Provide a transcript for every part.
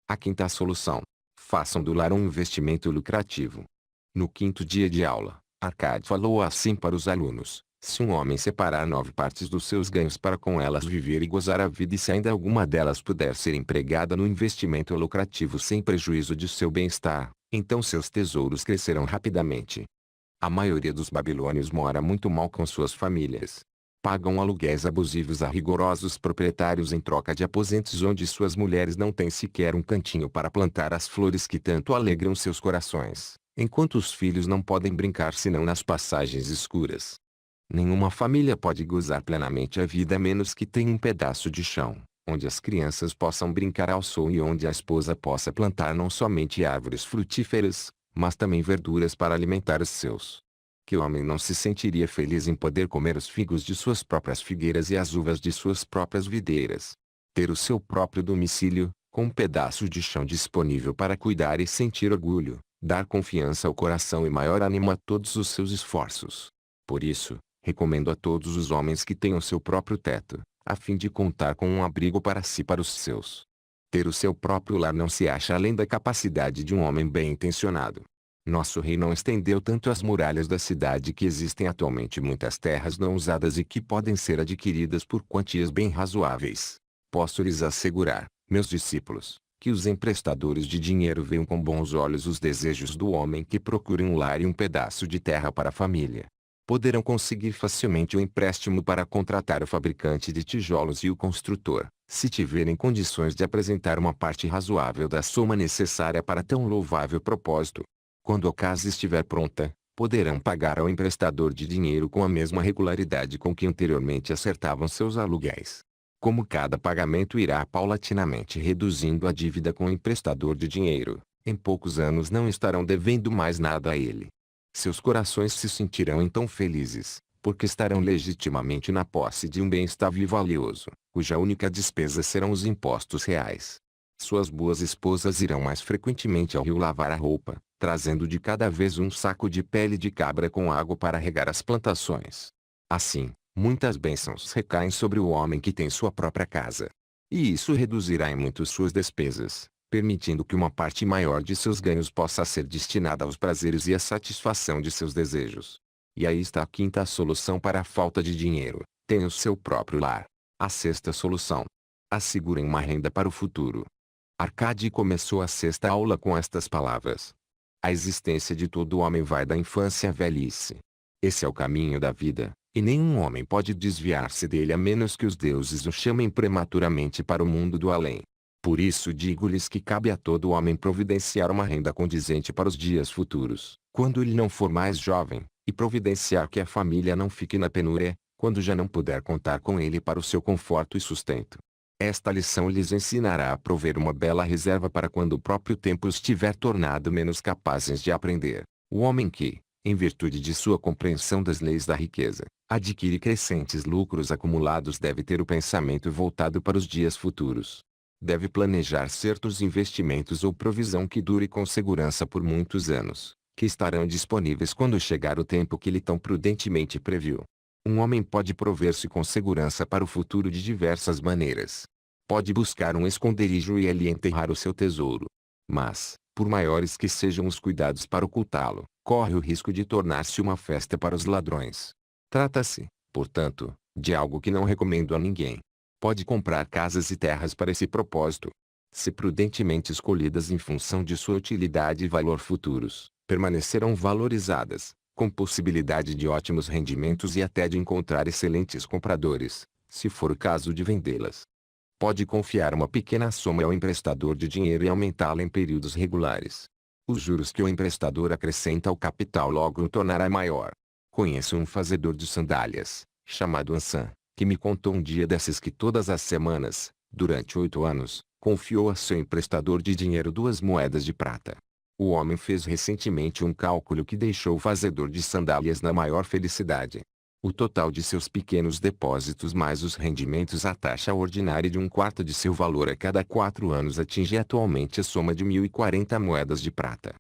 A quinta solução. Façam do lar um investimento lucrativo. No quinto dia de aula, Arcade falou assim para os alunos: se um homem separar 9 partes dos seus ganhos para com elas viver e gozar a vida, e se ainda alguma delas puder ser empregada no investimento lucrativo sem prejuízo de seu bem-estar, então seus tesouros crescerão rapidamente. A maioria dos babilônios mora muito mal com suas famílias. Pagam aluguéis abusivos a rigorosos proprietários em troca de aposentos onde suas mulheres não têm sequer um cantinho para plantar as flores que tanto alegram seus corações, enquanto os filhos não podem brincar senão nas passagens escuras. Nenhuma família pode gozar plenamente a vida a menos que tenha um pedaço de chão, onde as crianças possam brincar ao sol e onde a esposa possa plantar não somente árvores frutíferas, mas também verduras para alimentar os seus. Que homem não se sentiria feliz em poder comer os figos de suas próprias figueiras e as uvas de suas próprias videiras? Ter o seu próprio domicílio, com um pedaço de chão disponível para cuidar e sentir orgulho, dar confiança ao coração e maior ânimo a todos os seus esforços. Por isso, recomendo a todos os homens que tenham seu próprio teto, a fim de contar com um abrigo para si e para os seus. Ter o seu próprio lar não se acha além da capacidade de um homem bem-intencionado. Nosso rei não estendeu tanto as muralhas da cidade que existem atualmente muitas terras não usadas e que podem ser adquiridas por quantias bem razoáveis. Posso lhes assegurar, meus discípulos, que os emprestadores de dinheiro veem com bons olhos os desejos do homem que procura um lar e um pedaço de terra para a família. Poderão conseguir facilmente o empréstimo para contratar o fabricante de tijolos e o construtor, se tiverem condições de apresentar uma parte razoável da soma necessária para tão louvável propósito. Quando a casa estiver pronta, poderão pagar ao emprestador de dinheiro com a mesma regularidade com que anteriormente acertavam seus aluguéis. Como cada pagamento irá paulatinamente reduzindo a dívida com o emprestador de dinheiro, em poucos anos não estarão devendo mais nada a ele. Seus corações se sentirão então felizes, porque estarão legitimamente na posse de um bem estável e valioso, cuja única despesa serão os impostos reais. Suas boas esposas irão mais frequentemente ao rio lavar a roupa, trazendo de cada vez um saco de pele de cabra com água para regar as plantações. Assim, muitas bênçãos recaem sobre o homem que tem sua própria casa. E isso reduzirá em muito suas despesas, permitindo que uma parte maior de seus ganhos possa ser destinada aos prazeres e à satisfação de seus desejos. E aí está a quinta solução para a falta de dinheiro: tenha o seu próprio lar. A sexta solução: assegurem uma renda para o futuro. Arcade começou a sexta aula com estas palavras: a existência de todo homem vai da infância à velhice. Esse é o caminho da vida, e nenhum homem pode desviar-se dele a menos que os deuses o chamem prematuramente para o mundo do além. Por isso digo-lhes que cabe a todo homem providenciar uma renda condizente para os dias futuros, quando ele não for mais jovem, e providenciar que a família não fique na penúria, quando já não puder contar com ele para o seu conforto e sustento. Esta lição lhes ensinará a prover uma bela reserva para quando o próprio tempo os tiver tornado menos capazes de aprender. O homem que, em virtude de sua compreensão das leis da riqueza, adquire crescentes lucros acumulados deve ter o pensamento voltado para os dias futuros. Deve planejar certos investimentos ou provisão que dure com segurança por muitos anos, que estarão disponíveis quando chegar o tempo que ele tão prudentemente previu. Um homem pode prover-se com segurança para o futuro de diversas maneiras. Pode buscar um esconderijo e ali enterrar o seu tesouro. Mas, por maiores que sejam os cuidados para ocultá-lo, corre o risco de tornar-se uma festa para os ladrões. Trata-se, portanto, de algo que não recomendo a ninguém. Pode comprar casas e terras para esse propósito. Se prudentemente escolhidas em função de sua utilidade e valor futuros, permanecerão valorizadas, com possibilidade de ótimos rendimentos e até de encontrar excelentes compradores, se for o caso de vendê-las. Pode confiar uma pequena soma ao emprestador de dinheiro e aumentá-la em períodos regulares. Os juros que o emprestador acrescenta ao capital logo o tornará maior. Conheço um fazedor de sandálias, chamado Ansan, que me contou um dia desses que todas as semanas, durante 8 anos, confiou a seu emprestador de dinheiro 2 moedas de prata. O homem fez recentemente um cálculo que deixou o fazedor de sandálias na maior felicidade. O total de seus pequenos depósitos mais os rendimentos à taxa ordinária de 1/4 de seu valor a cada 4 anos atinge atualmente a soma de 1040 moedas de prata.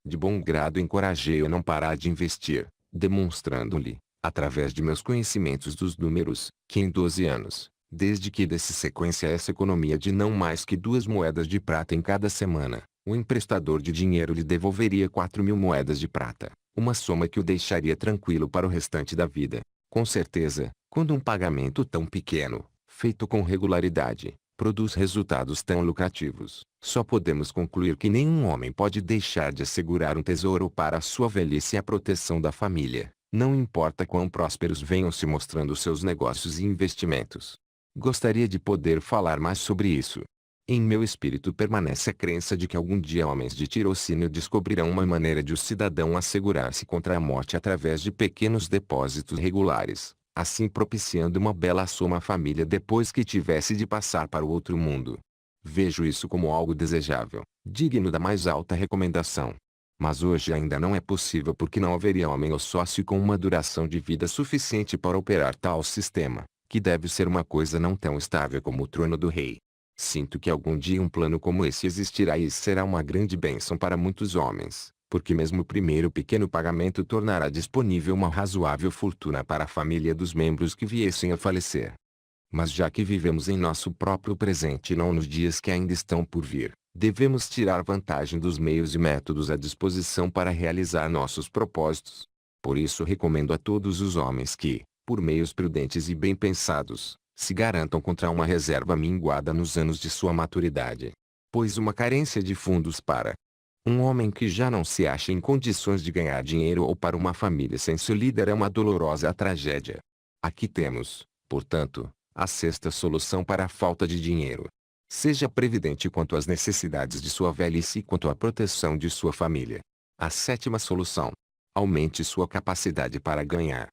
De bom grado encorajei-o a não parar de investir, demonstrando-lhe, através de meus conhecimentos dos números, que em 12 anos, Desde que desse sequência a essa economia de não mais que 2 moedas de prata em cada semana, o emprestador de dinheiro lhe devolveria 4.000 moedas de prata, uma soma que o deixaria tranquilo para o restante da vida. Com certeza, quando um pagamento tão pequeno, feito com regularidade, produz resultados tão lucrativos, só podemos concluir que nenhum homem pode deixar de assegurar um tesouro para a sua velhice e a proteção da família, não importa quão prósperos venham se mostrando seus negócios e investimentos. Gostaria de poder falar mais sobre isso. Em meu espírito permanece a crença de que algum dia homens de tirocínio descobrirão uma maneira de o cidadão assegurar-se contra a morte através de pequenos depósitos regulares, assim propiciando uma bela soma à família depois que tivesse de passar para o outro mundo. Vejo isso como algo desejável, digno da mais alta recomendação. Mas hoje ainda não é possível porque não haveria homem ou sócio com uma duração de vida suficiente para operar tal sistema, que deve ser uma coisa não tão estável como o trono do rei. Sinto que algum dia um plano como esse existirá e será uma grande bênção para muitos homens, porque mesmo o primeiro pequeno pagamento tornará disponível uma razoável fortuna para a família dos membros que viessem a falecer. Mas já que vivemos em nosso próprio presente e não nos dias que ainda estão por vir, devemos tirar vantagem dos meios e métodos à disposição para realizar nossos propósitos. Por isso recomendo a todos os homens que, por meios prudentes e bem pensados, se garantam contra uma reserva minguada nos anos de sua maturidade. Pois uma carência de fundos para um homem que já não se acha em condições de ganhar dinheiro ou para uma família sem seu líder é uma dolorosa tragédia. Aqui temos, portanto, a sexta solução para a falta de dinheiro. Seja previdente quanto às necessidades de sua velhice e quanto à proteção de sua família. A sétima solução. Aumente sua capacidade para ganhar.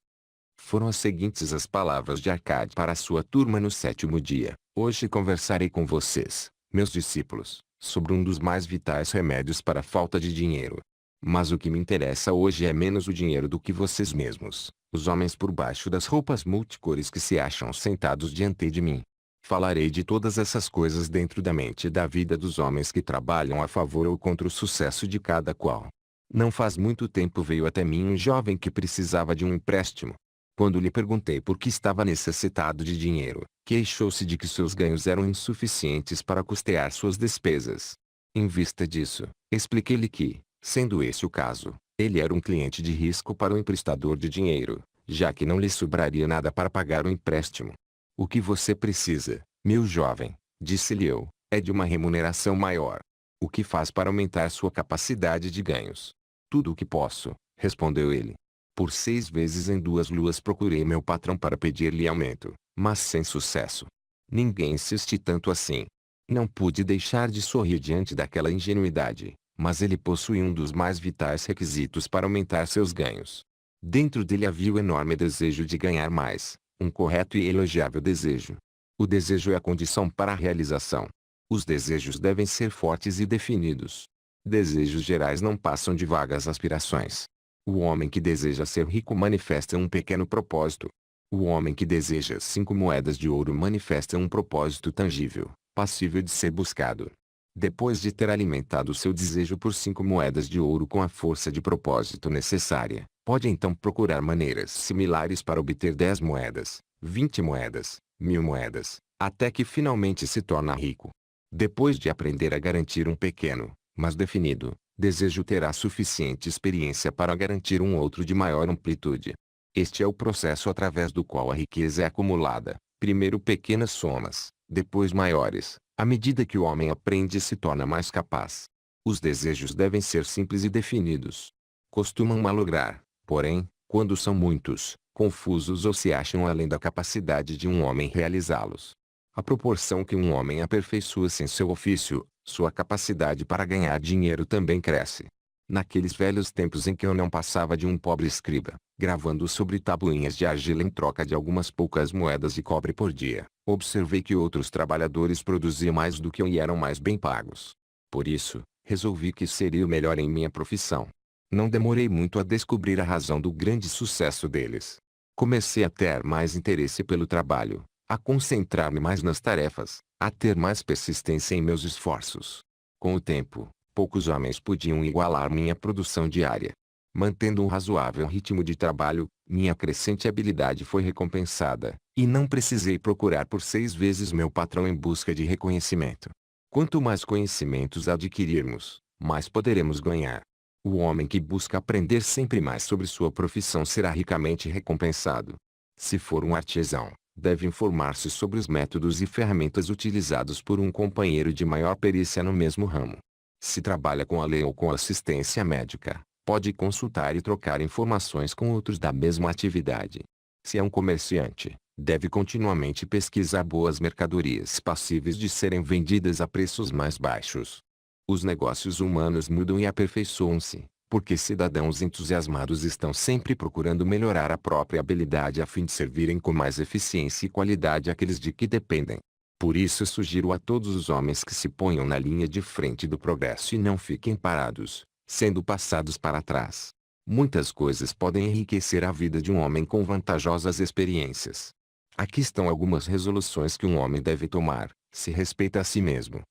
Foram as seguintes as palavras de Arcade para a sua turma no 7º dia. Hoje conversarei com vocês, meus discípulos, sobre um dos mais vitais remédios para a falta de dinheiro. Mas o que me interessa hoje é menos o dinheiro do que vocês mesmos, os homens por baixo das roupas multicores que se acham sentados diante de mim. Falarei de todas essas coisas dentro da mente e da vida dos homens que trabalham a favor ou contra o sucesso de cada qual. Não faz muito tempo veio até mim um jovem que precisava de um empréstimo. Quando lhe perguntei por que estava necessitado de dinheiro, queixou-se de que seus ganhos eram insuficientes para custear suas despesas. Em vista disso, expliquei-lhe que, sendo esse o caso, ele era um cliente de risco para o emprestador de dinheiro, já que não lhe sobraria nada para pagar o empréstimo. O que você precisa, meu jovem, disse-lhe eu, é de uma remuneração maior. O que faz para aumentar sua capacidade de ganhos? Tudo o que posso, respondeu ele. Por 6 vezes em 2 luas procurei meu patrão para pedir-lhe aumento, mas sem sucesso. Ninguém insiste tanto assim. Não pude deixar de sorrir diante daquela ingenuidade, mas ele possuía um dos mais vitais requisitos para aumentar seus ganhos. Dentro dele havia o enorme desejo de ganhar mais, um correto e elogiável desejo. O desejo é a condição para a realização. Os desejos devem ser fortes e definidos. Desejos gerais não passam de vagas aspirações. O homem que deseja ser rico manifesta um pequeno propósito. O homem que deseja 5 moedas de ouro manifesta um propósito tangível, passível de ser buscado. Depois de ter alimentado seu desejo por 5 moedas de ouro com a força de propósito necessária, pode então procurar maneiras similares para obter 10 moedas, 20 moedas, 1.000 moedas, até que finalmente se torna rico. Depois de aprender a garantir um pequeno, mas definido, desejo terá suficiente experiência para garantir um outro de maior amplitude. Este é o processo através do qual a riqueza é acumulada, primeiro pequenas somas, depois maiores, à medida que o homem aprende e se torna mais capaz. Os desejos devem ser simples e definidos. Costumam malograr, porém, quando são muitos, confusos ou se acham além da capacidade de um homem realizá-los. À proporção que um homem aperfeiçoa-se em seu ofício, sua capacidade para ganhar dinheiro também cresce. Naqueles velhos tempos em que eu não passava de um pobre escriba, gravando sobre tabuinhas de argila em troca de algumas poucas moedas de cobre por dia, observei que outros trabalhadores produziam mais do que eu e eram mais bem pagos. Por isso, resolvi que seria o melhor em minha profissão. Não demorei muito a descobrir a razão do grande sucesso deles. Comecei a ter mais interesse pelo trabalho, a concentrar-me mais nas tarefas, a ter mais persistência em meus esforços. Com o tempo, poucos homens podiam igualar minha produção diária. Mantendo um razoável ritmo de trabalho, minha crescente habilidade foi recompensada, e não precisei procurar por 6 vezes meu patrão em busca de reconhecimento. Quanto mais conhecimentos adquirirmos, mais poderemos ganhar. O homem que busca aprender sempre mais sobre sua profissão será ricamente recompensado. Se for um artesão, deve informar-se sobre os métodos e ferramentas utilizados por um companheiro de maior perícia no mesmo ramo. Se trabalha com a lei ou com assistência médica, pode consultar e trocar informações com outros da mesma atividade. Se é um comerciante, deve continuamente pesquisar boas mercadorias passíveis de serem vendidas a preços mais baixos. Os negócios humanos mudam e aperfeiçoam-se, porque cidadãos entusiasmados estão sempre procurando melhorar a própria habilidade a fim de servirem com mais eficiência e qualidade àqueles de que dependem. Por isso sugiro a todos os homens que se ponham na linha de frente do progresso e não fiquem parados, sendo passados para trás. Muitas coisas podem enriquecer a vida de um homem com vantajosas experiências. Aqui estão algumas resoluções que um homem deve tomar, se respeita a si mesmo.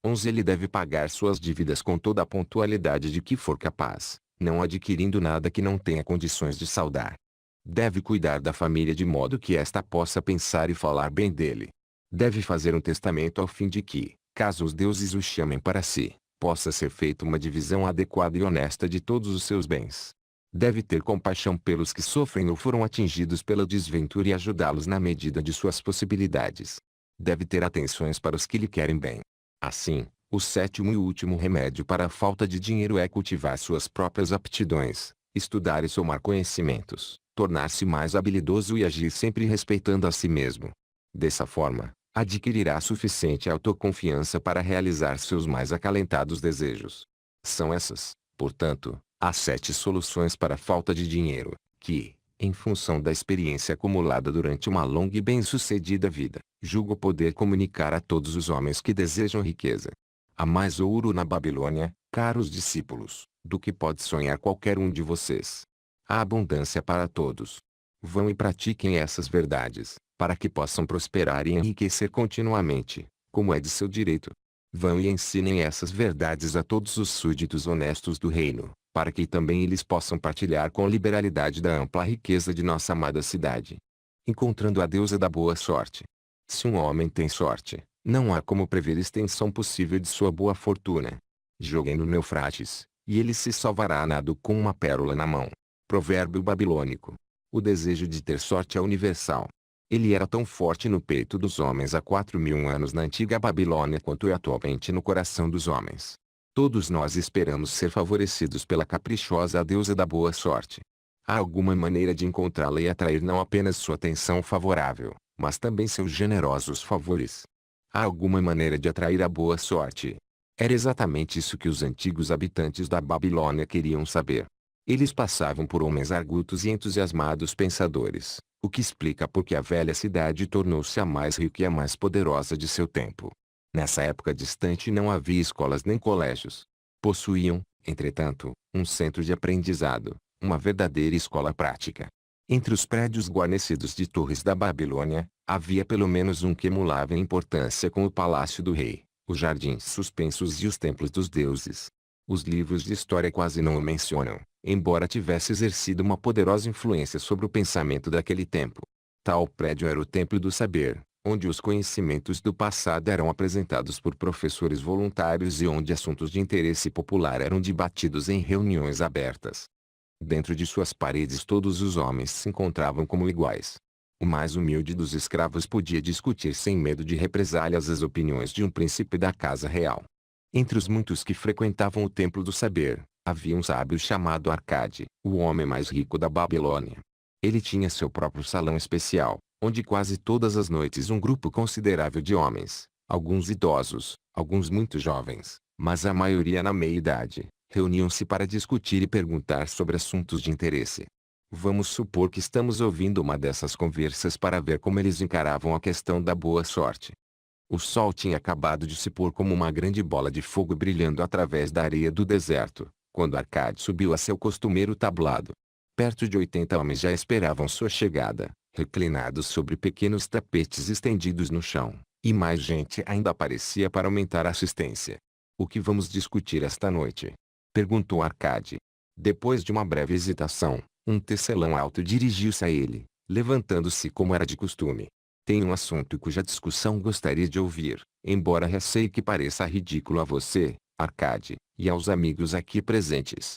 11. Ele deve pagar suas dívidas com toda a pontualidade de que for capaz, não adquirindo nada que não tenha condições de saldar. Deve cuidar da família de modo que esta possa pensar e falar bem dele. Deve fazer um testamento ao fim de que, caso os deuses o chamem para si, possa ser feita uma divisão adequada e honesta de todos os seus bens. Deve ter compaixão pelos que sofrem ou foram atingidos pela desventura e ajudá-los na medida de suas possibilidades. Deve ter atenções para os que lhe querem bem. Assim, o sétimo e último remédio para a falta de dinheiro é cultivar suas próprias aptidões, estudar e somar conhecimentos, tornar-se mais habilidoso e agir sempre respeitando a si mesmo. Dessa forma, adquirirá suficiente autoconfiança para realizar seus mais acalentados desejos. São essas, portanto, as 7 soluções para a falta de dinheiro, que, em função da experiência acumulada durante uma longa e bem-sucedida vida, julgo poder comunicar a todos os homens que desejam riqueza. Há mais ouro na Babilônia, caros discípulos, do que pode sonhar qualquer um de vocês. Há abundância para todos. Vão e pratiquem essas verdades, para que possam prosperar e enriquecer continuamente, como é de seu direito. Vão e ensinem essas verdades a todos os súditos honestos do reino, para que também eles possam partilhar com liberalidade da ampla riqueza de nossa amada cidade. Encontrando a deusa da boa sorte. Se um homem tem sorte, não há como prever extensão possível de sua boa fortuna. Joguem-no no Eufrates, e ele se salvará a nado com uma pérola na mão. Provérbio babilônico. O desejo de ter sorte é universal. Ele era tão forte no peito dos homens há 4.000 anos na antiga Babilônia quanto é atualmente no coração dos homens. Todos nós esperamos ser favorecidos pela caprichosa deusa da boa sorte. Há alguma maneira de encontrá-la e atrair não apenas sua atenção favorável, mas também seus generosos favores. Há alguma maneira de atrair a boa sorte. Era exatamente isso que os antigos habitantes da Babilônia queriam saber. Eles passavam por homens argutos e entusiasmados pensadores, o que explica por que a velha cidade tornou-se a mais rica e a mais poderosa de seu tempo. Nessa época distante não havia escolas nem colégios. Possuíam, entretanto, um centro de aprendizado, uma verdadeira escola prática. Entre os prédios guarnecidos de torres da Babilônia, havia pelo menos um que emulava em importância com o palácio do rei, os jardins suspensos e os templos dos deuses. Os livros de história quase não o mencionam, embora tivesse exercido uma poderosa influência sobre o pensamento daquele tempo. Tal prédio era o Templo do Saber, onde os conhecimentos do passado eram apresentados por professores voluntários e onde assuntos de interesse popular eram debatidos em reuniões abertas. Dentro de suas paredes todos os homens se encontravam como iguais. O mais humilde dos escravos podia discutir sem medo de represálias as opiniões de um príncipe da casa real. Entre os muitos que frequentavam o Templo do Saber, havia um sábio chamado Arcade, o homem mais rico da Babilônia. Ele tinha seu próprio salão especial, onde quase todas as noites um grupo considerável de homens, alguns idosos, alguns muito jovens, mas a maioria na meia-idade, reuniam-se para discutir e perguntar sobre assuntos de interesse. Vamos supor que estamos ouvindo uma dessas conversas para ver como eles encaravam a questão da boa sorte. O sol tinha acabado de se pôr como uma grande bola de fogo brilhando através da areia do deserto, quando Arcade subiu a seu costumeiro tablado. Perto de 80 homens já esperavam sua chegada, reclinados sobre pequenos tapetes estendidos no chão, e mais gente ainda aparecia para aumentar a assistência. O que vamos discutir esta noite? Perguntou Arcade. Depois de uma breve hesitação, um tecelão alto dirigiu-se a ele, levantando-se como era de costume. Tenho um assunto cuja discussão gostaria de ouvir, embora receie que pareça ridículo a você, Arcade, e aos amigos aqui presentes.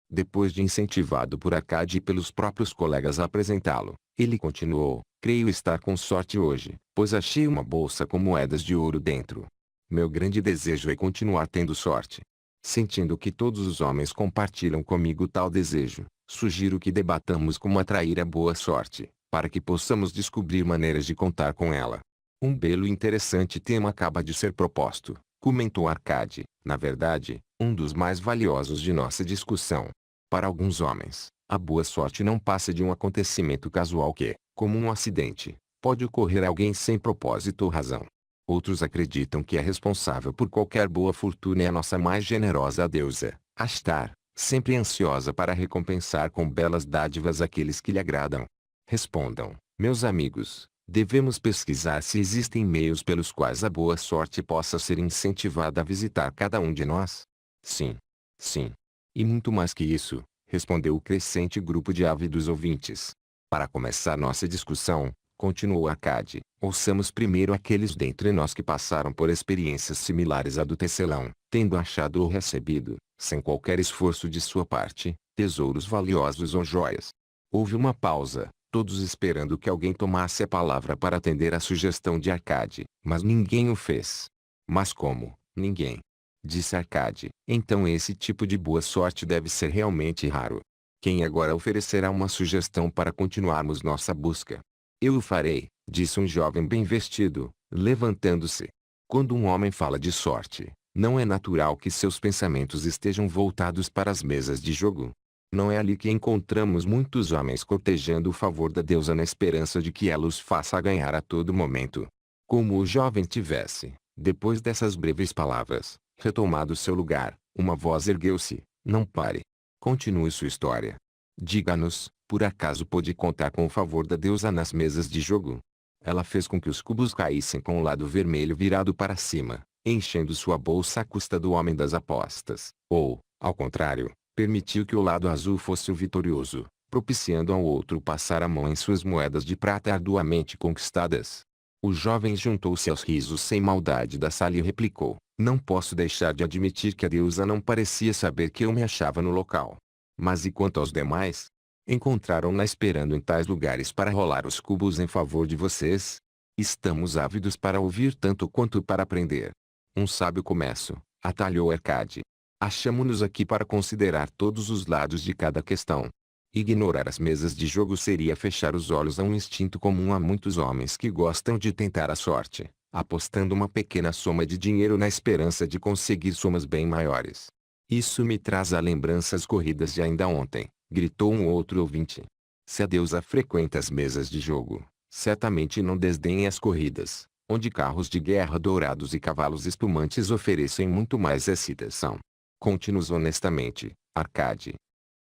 Depois de incentivado por Arcade e pelos próprios colegas a apresentá-lo, ele continuou: creio estar com sorte hoje, pois achei uma bolsa com moedas de ouro dentro. Meu grande desejo é continuar tendo sorte. Sentindo que todos os homens compartilham comigo tal desejo, sugiro que debatamos como atrair a boa sorte, para que possamos descobrir maneiras de contar com ela. Um belo e interessante tema acaba de ser proposto, comentou Arcade, na verdade, um dos mais valiosos de nossa discussão. Para alguns homens, a boa sorte não passa de um acontecimento casual que, como um acidente, pode ocorrer a alguém sem propósito ou razão. Outros acreditam que é responsável por qualquer boa fortuna é a nossa mais generosa deusa, Ashtar, sempre ansiosa para recompensar com belas dádivas aqueles que lhe agradam. Respondam, meus amigos, devemos pesquisar se existem meios pelos quais a boa sorte possa ser incentivada a visitar cada um de nós? Sim. Sim. E muito mais que isso, respondeu o crescente grupo de ávidos ouvintes. Para começar nossa discussão, continuou Arcade, ouçamos primeiro aqueles dentre nós que passaram por experiências similares à do tecelão, tendo achado ou recebido, sem qualquer esforço de sua parte, tesouros valiosos ou joias. Houve uma pausa, todos esperando que alguém tomasse a palavra para atender à sugestão de Arcade, mas ninguém o fez. Mas como, ninguém? Disse Arcade, então esse tipo de boa sorte deve ser realmente raro. Quem agora oferecerá uma sugestão para continuarmos nossa busca? Eu o farei, disse um jovem bem vestido, levantando-se. Quando um homem fala de sorte, não é natural que seus pensamentos estejam voltados para as mesas de jogo. Não é ali que encontramos muitos homens cortejando o favor da deusa na esperança de que ela os faça ganhar a todo momento. Como o jovem tivesse, depois dessas breves palavras, retomado seu lugar, uma voz ergueu-se: não pare. Continue sua história. Diga-nos, por acaso pôde contar com o favor da deusa nas mesas de jogo? Ela fez com que os cubos caíssem com o lado vermelho virado para cima, enchendo sua bolsa à custa do homem das apostas, ou, ao contrário, permitiu que o lado azul fosse o vitorioso, propiciando ao outro passar a mão em suas moedas de prata arduamente conquistadas. O jovem juntou-se aos risos sem maldade da sala e replicou: não posso deixar de admitir que a deusa não parecia saber que eu me achava no local. Mas e quanto aos demais? Encontraram-na esperando em tais lugares para rolar os cubos em favor de vocês? Estamos ávidos para ouvir tanto quanto para aprender. Um sábio começo, atalhou Arcade. Achamo-nos aqui para considerar todos os lados de cada questão. Ignorar as mesas de jogo seria fechar os olhos a um instinto comum a muitos homens que gostam de tentar a sorte, apostando uma pequena soma de dinheiro na esperança de conseguir somas bem maiores. Isso me traz à lembrança as corridas de ainda ontem, gritou um outro ouvinte. Se a deusa frequenta as mesas de jogo, certamente não desdenha as corridas, onde carros de guerra dourados e cavalos espumantes oferecem muito mais excitação. Conte-nos honestamente, Arcade.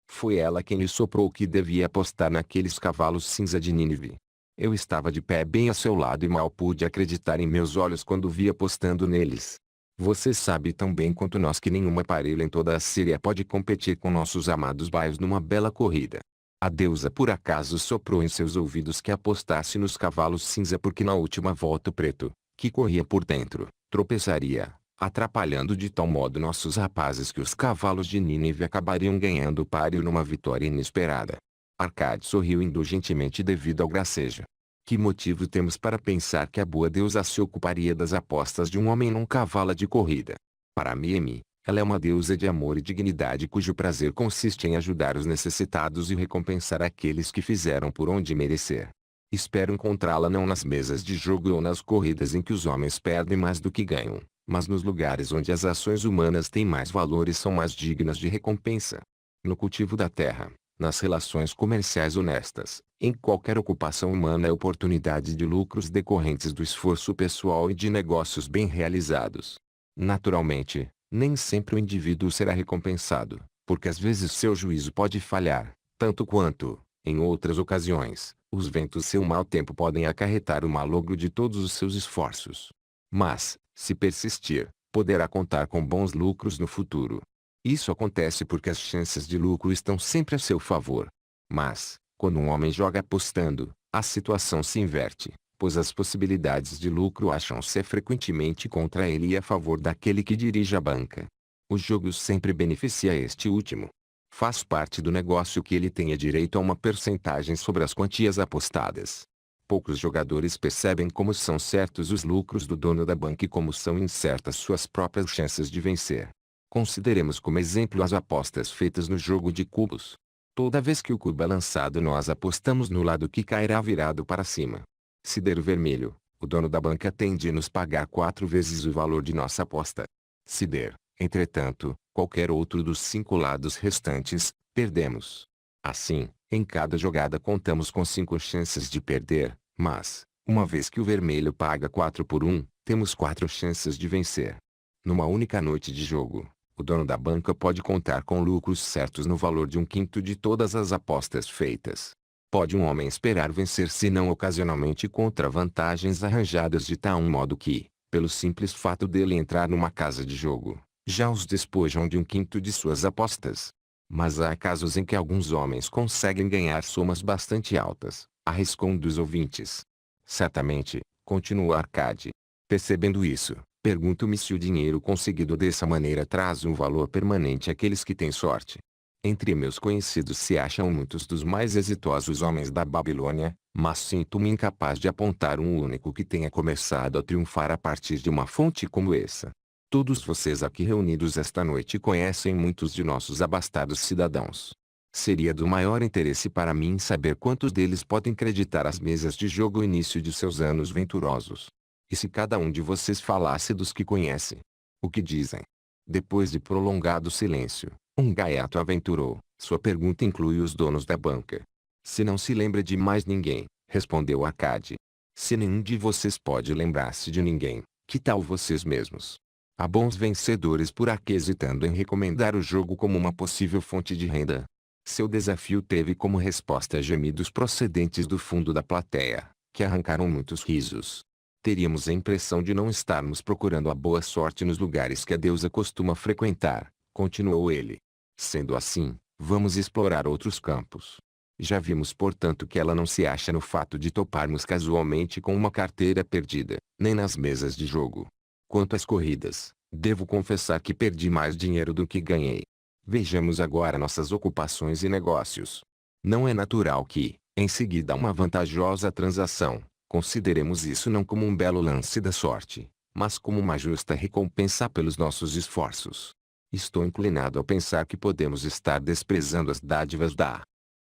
Foi ela quem lhe soprou que devia apostar naqueles cavalos cinza de Nínive. Eu estava de pé bem a seu lado e mal pude acreditar em meus olhos quando vi apostando neles. Você sabe tão bem quanto nós que nenhuma parelha em toda a Síria pode competir com nossos amados baios numa bela corrida. A deusa por acaso soprou em seus ouvidos que apostasse nos cavalos cinza porque na última volta o preto, que corria por dentro, tropeçaria, atrapalhando de tal modo nossos rapazes que os cavalos de Nínive acabariam ganhando o páreo numa vitória inesperada. Arcade sorriu indulgentemente devido ao gracejo. Que motivo temos para pensar que a boa deusa se ocuparia das apostas de um homem num cavalo de corrida? Para mim, ela é uma deusa de amor e dignidade cujo prazer consiste em ajudar os necessitados e recompensar aqueles que fizeram por onde merecer. Espero encontrá-la não nas mesas de jogo ou nas corridas em que os homens perdem mais do que ganham, mas nos lugares onde as ações humanas têm mais valor e são mais dignas de recompensa. No cultivo da terra, nas relações comerciais honestas, em qualquer ocupação humana é oportunidade de lucros decorrentes do esforço pessoal e de negócios bem realizados. Naturalmente, nem sempre o indivíduo será recompensado, porque às vezes seu juízo pode falhar, tanto quanto, em outras ocasiões, os ventos seu mau tempo podem acarretar o malogro de todos os seus esforços. Mas, se persistir, poderá contar com bons lucros no futuro. Isso acontece porque as chances de lucro estão sempre a seu favor. Mas, quando um homem joga apostando, a situação se inverte, pois as possibilidades de lucro acham-se frequentemente contra ele e a favor daquele que dirige a banca. O jogo sempre beneficia este último. Faz parte do negócio que ele tenha direito a uma percentagem sobre as quantias apostadas. Poucos jogadores percebem como são certos os lucros do dono da banca e como são incertas suas próprias chances de vencer. Consideremos como exemplo as apostas feitas no jogo de cubos. Toda vez que o cubo é lançado nós apostamos no lado que cairá virado para cima. Se der vermelho, o dono da banca tem de nos pagar 4 vezes o valor de nossa aposta. Se der, entretanto, qualquer outro dos 5 lados restantes, perdemos. Assim, em cada jogada contamos com 5 chances de perder, mas, uma vez que o vermelho paga 4 por 1, temos 4 chances de vencer. Numa única noite de jogo, o dono da banca pode contar com lucros certos no valor de 1/5 de todas as apostas feitas. Pode um homem esperar vencer se não ocasionalmente contra vantagens arranjadas de tal modo que, pelo simples fato dele entrar numa casa de jogo, já os despojam de 1/5 de suas apostas. Mas há casos em que alguns homens conseguem ganhar somas bastante altas, arriscou um dos ouvintes. Certamente, continuou Arcade. Percebendo isso, pergunto-me se o dinheiro conseguido dessa maneira traz um valor permanente àqueles que têm sorte. Entre meus conhecidos se acham muitos dos mais exitosos homens da Babilônia, mas sinto-me incapaz de apontar um único que tenha começado a triunfar a partir de uma fonte como essa. Todos vocês aqui reunidos esta noite conhecem muitos de nossos abastados cidadãos. Seria do maior interesse para mim saber quantos deles podem creditar as mesas de jogo ao início de seus anos venturosos. E se cada um de vocês falasse dos que conhece? O que dizem? Depois de prolongado silêncio, um gaiato aventurou. Sua pergunta inclui os donos da banca. Se não se lembra de mais ninguém, respondeu Arcade. Se nenhum de vocês pode lembrar-se de ninguém, que tal vocês mesmos? Há bons vencedores por aqui hesitando em recomendar o jogo como uma possível fonte de renda. Seu desafio teve como resposta gemidos procedentes do fundo da plateia, que arrancaram muitos risos. Teríamos a impressão de não estarmos procurando a boa sorte nos lugares que a deusa costuma frequentar, continuou ele. Sendo assim, vamos explorar outros campos. Já vimos portanto que ela não se acha no fato de toparmos casualmente com uma carteira perdida, nem nas mesas de jogo. Quanto às corridas, devo confessar que perdi mais dinheiro do que ganhei. Vejamos agora nossas ocupações e negócios. Não é natural que, em seguida a uma vantajosa transação, consideremos isso não como um belo lance da sorte, mas como uma justa recompensa pelos nossos esforços. Estou inclinado a pensar que podemos estar desprezando as dádivas da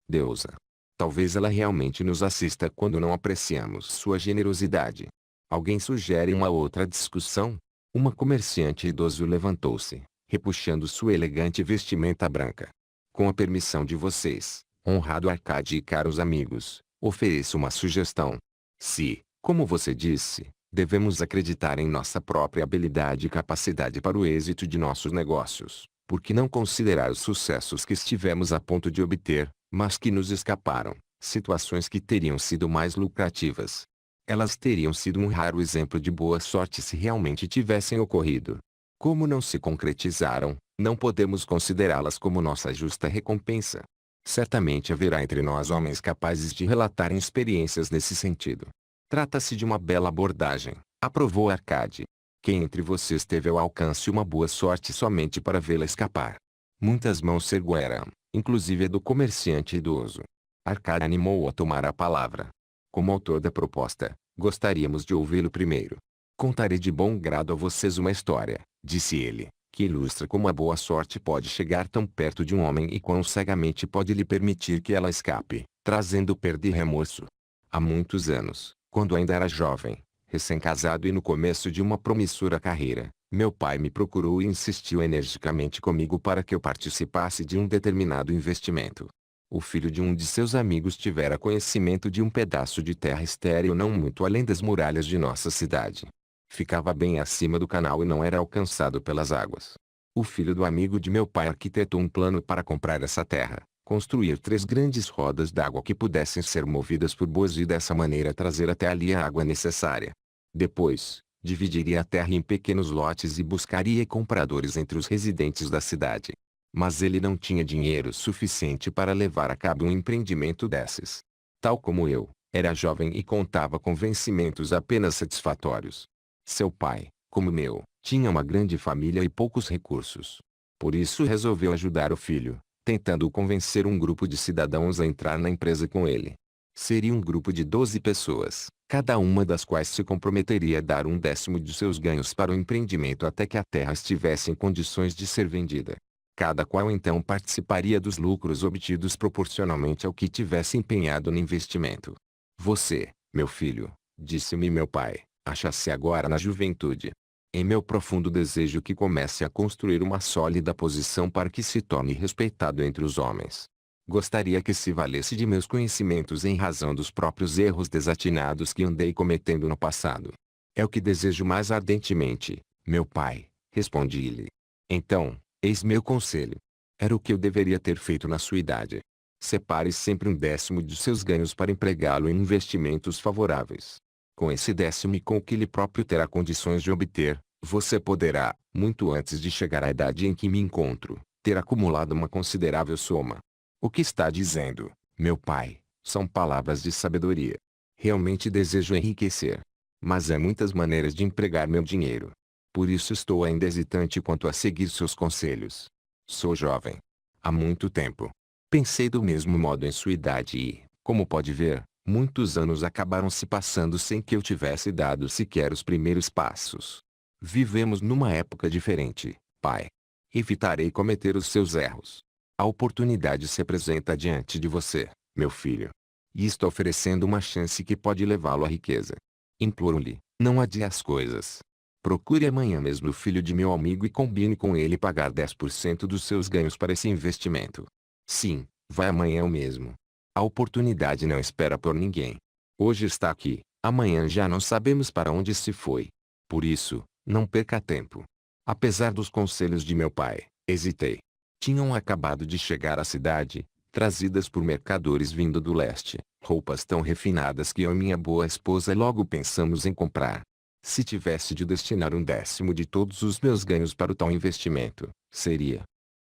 deusa. Talvez ela realmente nos assista quando não apreciamos sua generosidade. Alguém sugere uma outra discussão? Uma comerciante idoso levantou-se, repuxando sua elegante vestimenta branca. Com a permissão de vocês, honrado Arcade e caros amigos, ofereço uma sugestão. Se, como você disse, devemos acreditar em nossa própria habilidade e capacidade para o êxito de nossos negócios, por que não considerar os sucessos que estivemos a ponto de obter, mas que nos escaparam, situações que teriam sido mais lucrativas? Elas teriam sido um raro exemplo de boa sorte se realmente tivessem ocorrido. Como não se concretizaram, não podemos considerá-las como nossa justa recompensa. Certamente haverá entre nós homens capazes de relatarem experiências nesse sentido. Trata-se de uma bela abordagem, aprovou Arcade. Quem entre vocês teve ao alcance uma boa sorte somente para vê-la escapar? Muitas mãos se ergueram, inclusive a do comerciante idoso. Arcade animou a tomar a palavra. Como autor da proposta, gostaríamos de ouvi-lo primeiro. Contarei de bom grado a vocês uma história, disse ele, que ilustra como a boa sorte pode chegar tão perto de um homem e quão cegamente pode lhe permitir que ela escape, trazendo perda e remorso. Há muitos anos, quando ainda era jovem, recém-casado e no começo de uma promissora carreira, meu pai me procurou e insistiu energicamente comigo para que eu participasse de um determinado investimento. O filho de um de seus amigos tivera conhecimento de um pedaço de terra estéril não muito além das muralhas de nossa cidade. Ficava bem acima do canal e não era alcançado pelas águas. O filho do amigo de meu pai arquitetou um plano para comprar essa terra, construir 3 grandes rodas d'água que pudessem ser movidas por bois e dessa maneira trazer até ali a água necessária. Depois, Dividiria a terra em pequenos lotes e buscaria compradores entre os residentes da cidade. Mas ele não tinha dinheiro suficiente para levar a cabo um empreendimento desses. Tal como eu, era jovem e contava com vencimentos apenas satisfatórios. Seu pai, como meu, tinha uma grande família e poucos recursos. Por isso resolveu ajudar o filho, tentando convencer um grupo de cidadãos a entrar na empresa com ele. Seria um grupo de 12 pessoas, cada uma das quais se comprometeria a dar 1/10 de seus ganhos para o empreendimento até que a terra estivesse em condições de ser vendida. Cada qual então participaria dos lucros obtidos proporcionalmente ao que tivesse empenhado no investimento. Você, meu filho, disse-me meu pai, acha-se agora na juventude. Em meu profundo desejo que comece a construir uma sólida posição para que se torne respeitado entre os homens. Gostaria que se valesse de meus conhecimentos em razão dos próprios erros desatinados que andei cometendo no passado. É o que desejo mais ardentemente, meu pai, respondi-lhe. Então, eis meu conselho. Era o que eu deveria ter feito na sua idade. Separe sempre 1/10 de seus ganhos para empregá-lo em investimentos favoráveis. Com esse 10º e com o que ele próprio terá condições de obter, você poderá, muito antes de chegar à idade em que me encontro, ter acumulado uma considerável soma. O que está dizendo, meu pai, são palavras de sabedoria. Realmente desejo enriquecer. Mas há muitas maneiras de empregar meu dinheiro. Por isso estou ainda hesitante quanto a seguir seus conselhos. Sou jovem. Há muito tempo. Pensei do mesmo modo em sua idade e, como pode ver, muitos anos acabaram se passando sem que eu tivesse dado sequer os primeiros passos. Vivemos numa época diferente, pai. Evitarei cometer os seus erros. A oportunidade se apresenta diante de você, meu filho. E está oferecendo uma chance que pode levá-lo à riqueza. Imploro-lhe, não adie as coisas. Procure amanhã mesmo o filho de meu amigo e combine com ele pagar 10% dos seus ganhos para esse investimento. Sim, vai amanhã mesmo. A oportunidade não espera por ninguém. Hoje está aqui, amanhã já não sabemos para onde se foi. Por isso, não perca tempo. Apesar dos conselhos de meu pai, hesitei. Tinham acabado de chegar à cidade, trazidas por mercadores vindo do leste, roupas tão refinadas que eu e minha boa esposa logo pensamos em comprar. Se tivesse de destinar 1/10 de todos os meus ganhos para o tal investimento, seria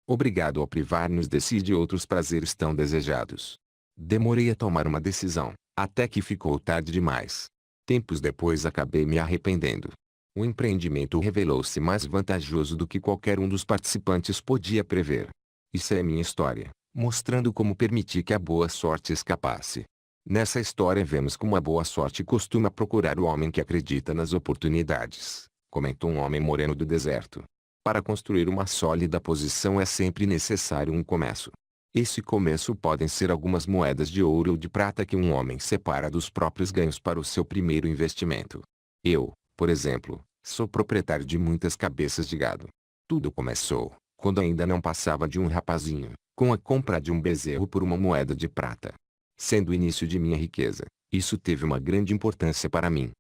obrigado a privar-nos desse e de outros prazeres tão desejados. Demorei a tomar uma decisão, até que ficou tarde demais. Tempos depois acabei me arrependendo. O empreendimento revelou-se mais vantajoso do que qualquer um dos participantes podia prever. Isso é minha história, mostrando como permiti que a boa sorte escapasse. Nessa história vemos como a boa sorte costuma procurar o homem que acredita nas oportunidades, comentou um homem moreno do deserto. Para construir uma sólida posição é sempre necessário um começo. Esse começo podem ser algumas moedas de ouro ou de prata que um homem separa dos próprios ganhos para o seu primeiro investimento. Eu, por exemplo, sou proprietário de muitas cabeças de gado. Tudo começou, quando ainda não passava de um rapazinho, com a compra de um bezerro por uma moeda de prata. Sendo o início de minha riqueza, isso teve uma grande importância para mim.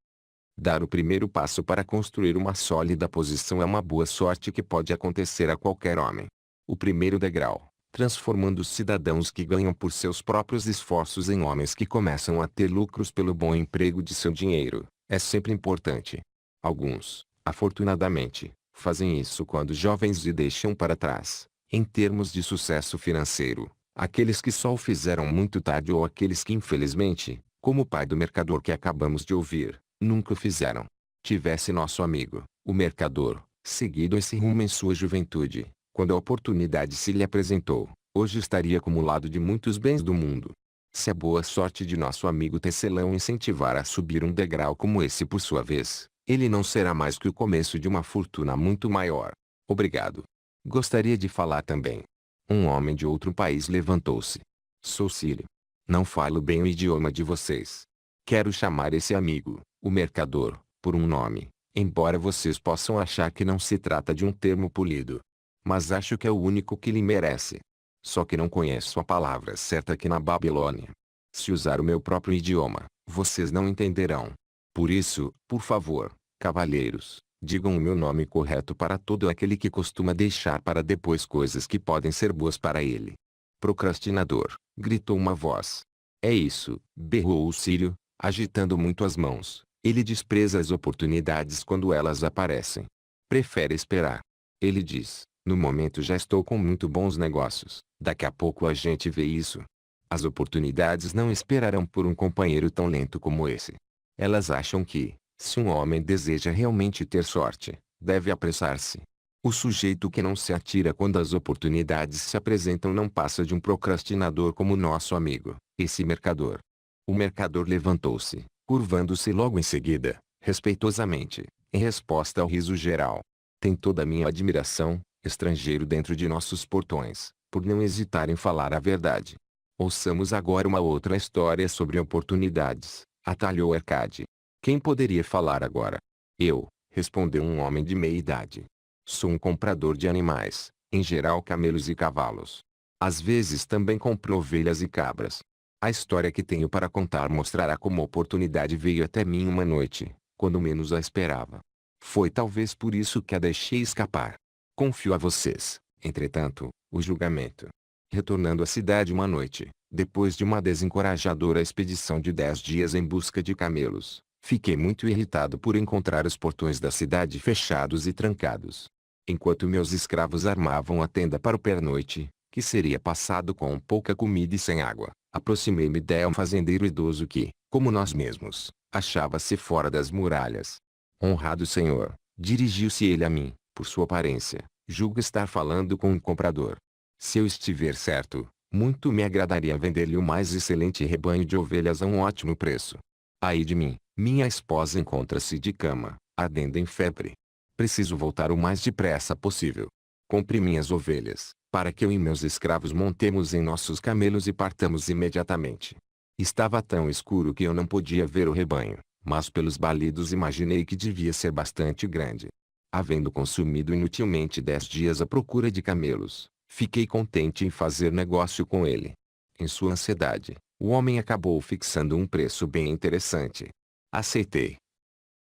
Dar o primeiro passo para construir uma sólida posição é uma boa sorte que pode acontecer a qualquer homem. O primeiro degrau, transformando os cidadãos que ganham por seus próprios esforços em homens que começam a ter lucros pelo bom emprego de seu dinheiro, é sempre importante. Alguns, afortunadamente, fazem isso quando jovens e deixam para trás, em termos de sucesso financeiro, aqueles que só o fizeram muito tarde ou aqueles que infelizmente, como o pai do mercador que acabamos de ouvir, nunca o fizeram. Tivesse nosso amigo, o mercador, seguido esse rumo em sua juventude, quando a oportunidade se lhe apresentou, hoje estaria acumulado de muitos bens do mundo. Se a boa sorte de nosso amigo Tecelão incentivar a subir um degrau como esse por sua vez, ele não será mais que o começo de uma fortuna muito maior. Obrigado. Gostaria de falar também. Um homem de outro país levantou-se. Sou sírio. Não falo bem o idioma de vocês. Quero chamar esse amigo, o mercador, por um nome, embora vocês possam achar que não se trata de um termo polido. Mas acho que é o único que lhe merece. Só que não conheço a palavra certa aqui na Babilônia. Se usar o meu próprio idioma, vocês não entenderão. Por isso, por favor, cavalheiros, digam o meu nome correto para todo aquele que costuma deixar para depois coisas que podem ser boas para ele. Procrastinador, gritou uma voz. É isso, berrou o sírio, agitando muito as mãos. Ele despreza as oportunidades quando elas aparecem. Prefere esperar. Ele diz: no momento já estou com muito bons negócios, daqui a pouco a gente vê isso. As oportunidades não esperarão por um companheiro tão lento como esse. Elas acham que, se um homem deseja realmente ter sorte, deve apressar-se. O sujeito que não se atira quando as oportunidades se apresentam não passa de um procrastinador como nosso amigo, esse mercador. O mercador levantou-se, curvando-se logo em seguida, respeitosamente, em resposta ao riso geral. Tem toda a minha admiração, estrangeiro dentro de nossos portões, por não hesitar em falar a verdade. Ouçamos agora uma outra história sobre oportunidades, atalhou Arcade. Quem poderia falar agora? Eu, respondeu um homem de meia idade. Sou um comprador de animais, em geral camelos e cavalos. Às vezes também compro ovelhas e cabras. A história que tenho para contar mostrará como a oportunidade veio até mim uma noite, quando menos a esperava. Foi talvez por isso que a deixei escapar. Confio a vocês, entretanto, o julgamento. Retornando à cidade uma noite, depois de uma desencorajadora expedição de 10 dias em busca de camelos, fiquei muito irritado por encontrar os portões da cidade fechados e trancados. Enquanto meus escravos armavam a tenda para o pernoite, que seria passado com pouca comida e sem água, aproximei-me de um fazendeiro idoso que, como nós mesmos, achava-se fora das muralhas. Honrado senhor, dirigiu-se ele a mim, por sua aparência, julgo estar falando com um comprador. Se eu estiver certo, muito me agradaria vender-lhe o mais excelente rebanho de ovelhas a um ótimo preço. Ai de mim, minha esposa encontra-se de cama, ardendo em febre. Preciso voltar o mais depressa possível. Compre minhas ovelhas, para que eu e meus escravos montemos em nossos camelos e partamos imediatamente. Estava tão escuro que eu não podia ver o rebanho, mas pelos balidos imaginei que devia ser bastante grande. Havendo consumido inutilmente 10 dias à procura de camelos, fiquei contente em fazer negócio com ele. Em sua ansiedade, o homem acabou fixando um preço bem interessante. Aceitei.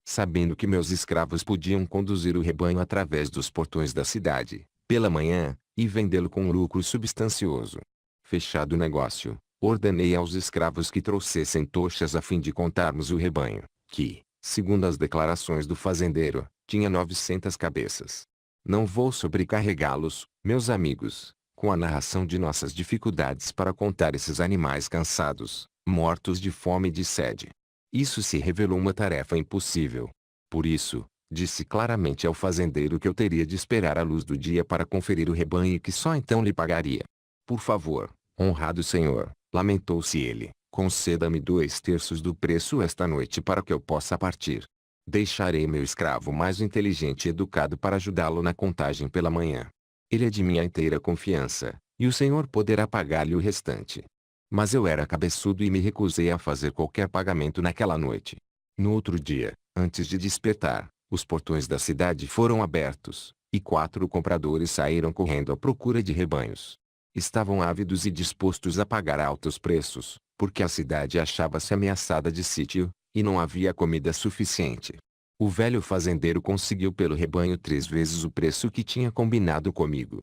Sabendo que meus escravos podiam conduzir o rebanho através dos portões da cidade, pela manhã, e vendê-lo com um lucro substancioso. Fechado o negócio, ordenei aos escravos que trouxessem tochas a fim de contarmos o rebanho, que, segundo as declarações do fazendeiro, tinha 900 cabeças. Não vou sobrecarregá-los, meus amigos, com a narração de nossas dificuldades para contar esses animais cansados, mortos de fome e de sede. Isso se revelou uma tarefa impossível. Por isso, disse claramente ao fazendeiro que eu teria de esperar a luz do dia para conferir o rebanho e que só então lhe pagaria. Por favor, honrado senhor, lamentou-se ele, conceda-me 2/3 do preço esta noite para que eu possa partir. Deixarei meu escravo mais inteligente e educado para ajudá-lo na contagem pela manhã. Ele é de minha inteira confiança, e o senhor poderá pagar-lhe o restante. Mas eu era cabeçudo e me recusei a fazer qualquer pagamento naquela noite. No outro dia, antes de despertar, os portões da cidade foram abertos, e 4 compradores saíram correndo à procura de rebanhos. Estavam ávidos e dispostos a pagar altos preços, porque a cidade achava-se ameaçada de sítio, e não havia comida suficiente. O velho fazendeiro conseguiu pelo rebanho 3 vezes o preço que tinha combinado comigo.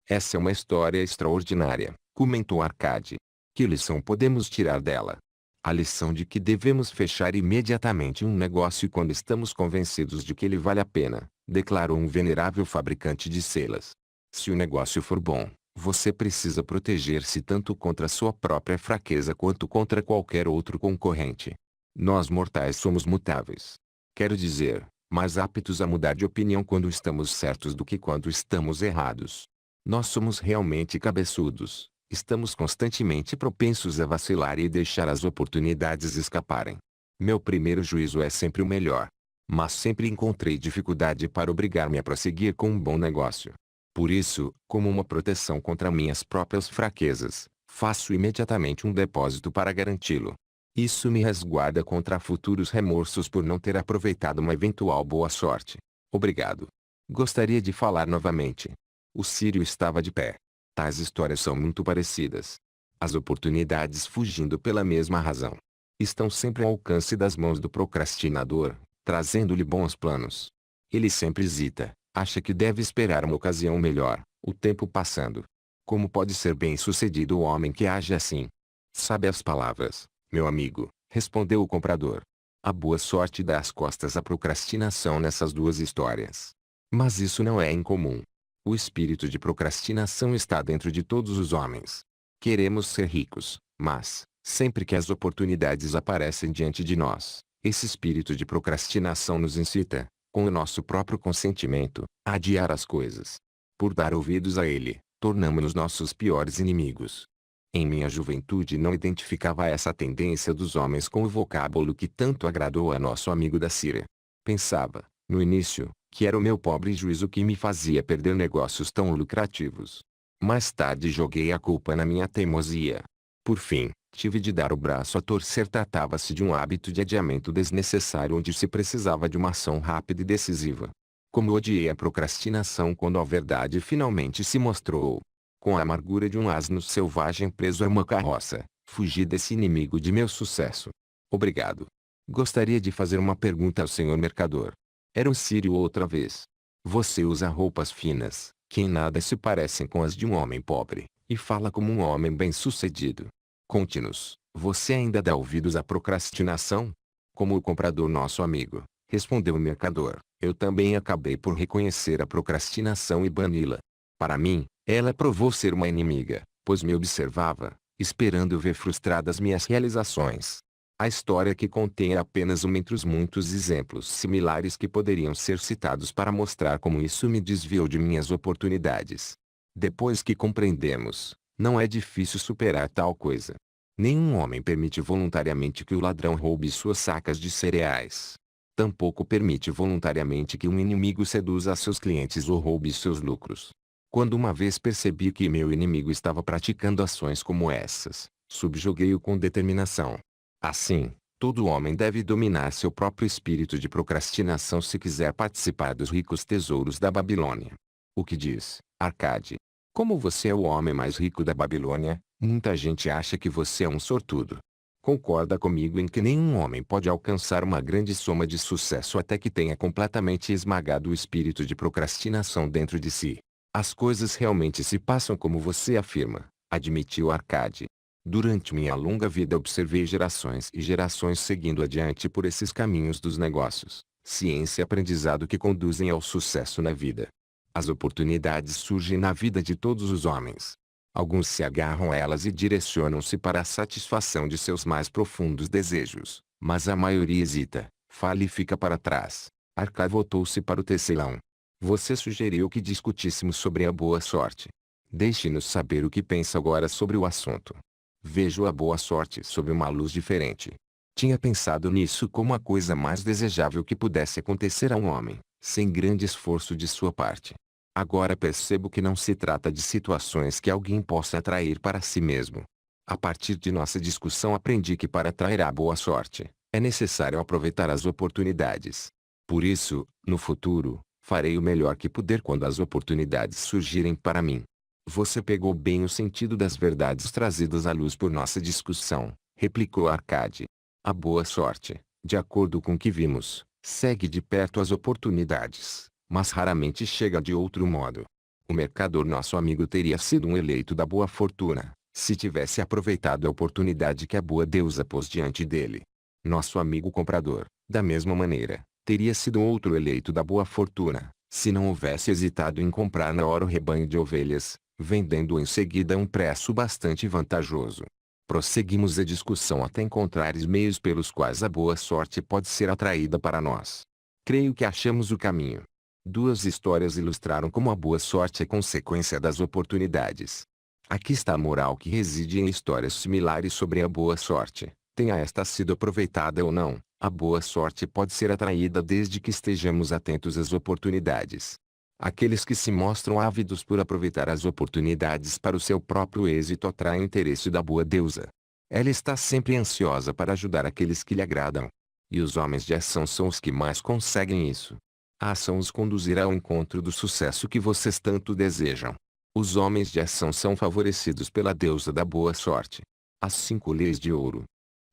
Essa é uma história extraordinária, comentou Arcade. Que lição podemos tirar dela? A lição de que devemos fechar imediatamente um negócio quando estamos convencidos de que ele vale a pena, declarou um venerável fabricante de selas. Se o negócio for bom, você precisa proteger-se tanto contra sua própria fraqueza quanto contra qualquer outro concorrente. Nós mortais somos mutáveis. Quero dizer, mais aptos a mudar de opinião quando estamos certos do que quando estamos errados. Nós somos realmente cabeçudos, estamos constantemente propensos a vacilar e deixar as oportunidades escaparem. Meu primeiro juízo é sempre o melhor. Mas sempre encontrei dificuldade para obrigar-me a prosseguir com um bom negócio. Por isso, como uma proteção contra minhas próprias fraquezas, faço imediatamente um depósito para garanti-lo. Isso me resguarda contra futuros remorsos por não ter aproveitado uma eventual boa sorte. Obrigado. Gostaria de falar novamente. O Sírio estava de pé. Tais histórias são muito parecidas. As oportunidades fugindo pela mesma razão. Estão sempre ao alcance das mãos do procrastinador, trazendo-lhe bons planos. Ele sempre hesita, acha que deve esperar uma ocasião melhor, o tempo passando. Como pode ser bem-sucedido o homem que age assim? Sabe as palavras: Meu amigo, respondeu o comprador. A boa sorte dá as costas à procrastinação nessas duas histórias. Mas isso não é incomum. O espírito de procrastinação está dentro de todos os homens. Queremos ser ricos, mas, sempre que as oportunidades aparecem diante de nós, esse espírito de procrastinação nos incita, com o nosso próprio consentimento, a adiar as coisas. Por dar ouvidos a ele, tornamo-nos nossos piores inimigos. Em minha juventude não identificava essa tendência dos homens com o vocábulo que tanto agradou a nosso amigo da Síria. Pensava, no início, que era o meu pobre juízo que me fazia perder negócios tão lucrativos. Mais tarde joguei a culpa na minha teimosia. Por fim, tive de dar o braço a torcer. Tratava-se de um hábito de adiamento desnecessário onde se precisava de uma ação rápida e decisiva. Como odiei a procrastinação quando a verdade finalmente se mostrou. Com a amargura de um asno selvagem preso a uma carroça, fugi desse inimigo de meu sucesso. Obrigado. Gostaria de fazer uma pergunta ao senhor mercador. Era o sírio outra vez. Você usa roupas finas, que em nada se parecem com as de um homem pobre, e fala como um homem bem-sucedido. Conte-nos, você ainda dá ouvidos à procrastinação? Como o comprador nosso amigo, respondeu o mercador, eu também acabei por reconhecer a procrastinação e bani-la. Para mim, ela provou ser uma inimiga, pois me observava, esperando ver frustradas minhas realizações. A história que contém é apenas uma entre os muitos exemplos similares que poderiam ser citados para mostrar como isso me desviou de minhas oportunidades. Depois que compreendemos, não é difícil superar tal coisa. Nenhum homem permite voluntariamente que o ladrão roube suas sacas de cereais. Tampouco permite voluntariamente que um inimigo seduza seus clientes ou roube seus lucros. Quando uma vez percebi que meu inimigo estava praticando ações como essas, subjuguei-o com determinação. Assim, todo homem deve dominar seu próprio espírito de procrastinação se quiser participar dos ricos tesouros da Babilônia. O que diz, Arcade? Como você é o homem mais rico da Babilônia, muita gente acha que você é um sortudo. Concorda comigo em que nenhum homem pode alcançar uma grande soma de sucesso até que tenha completamente esmagado o espírito de procrastinação dentro de si. As coisas realmente se passam como você afirma, admitiu Arcade. Durante minha longa vida observei gerações e gerações seguindo adiante por esses caminhos dos negócios, ciência e aprendizado que conduzem ao sucesso na vida. As oportunidades surgem na vida de todos os homens. Alguns se agarram a elas e direcionam-se para a satisfação de seus mais profundos desejos, mas a maioria hesita, falha e fica para trás. Arcade voltou-se para o tecelão. Você sugeriu que discutíssemos sobre a boa sorte. Deixe-nos saber o que pensa agora sobre o assunto. Vejo a boa sorte sob uma luz diferente. Tinha pensado nisso como a coisa mais desejável que pudesse acontecer a um homem, sem grande esforço de sua parte. Agora percebo que não se trata de situações que alguém possa atrair para si mesmo. A partir de nossa discussão aprendi que para atrair a boa sorte, é necessário aproveitar as oportunidades. Por isso, no futuro, farei o melhor que puder quando as oportunidades surgirem para mim. Você pegou bem o sentido das verdades trazidas à luz por nossa discussão, replicou Arcade. A boa sorte, de acordo com o que vimos, segue de perto as oportunidades, mas raramente chega de outro modo. O mercador nosso amigo teria sido um eleito da boa fortuna, se tivesse aproveitado a oportunidade que a boa deusa pôs diante dele. Nosso amigo comprador, da mesma maneira, teria sido outro eleito da boa fortuna, se não houvesse hesitado em comprar na hora o rebanho de ovelhas, vendendo-o em seguida a um preço bastante vantajoso. Prosseguimos a discussão até encontrares meios pelos quais a boa sorte pode ser atraída para nós. Creio que achamos o caminho. Duas histórias ilustraram como a boa sorte é consequência das oportunidades. Aqui está a moral que reside em histórias similares sobre a boa sorte. Tenha esta sido aproveitada ou não, a boa sorte pode ser atraída desde que estejamos atentos às oportunidades. Aqueles que se mostram ávidos por aproveitar as oportunidades para o seu próprio êxito atraem o interesse da boa deusa. Ela está sempre ansiosa para ajudar aqueles que lhe agradam. E os homens de ação são os que mais conseguem isso. A ação os conduzirá ao encontro do sucesso que vocês tanto desejam. Os homens de ação são favorecidos pela deusa da boa sorte. As 5 leis de ouro.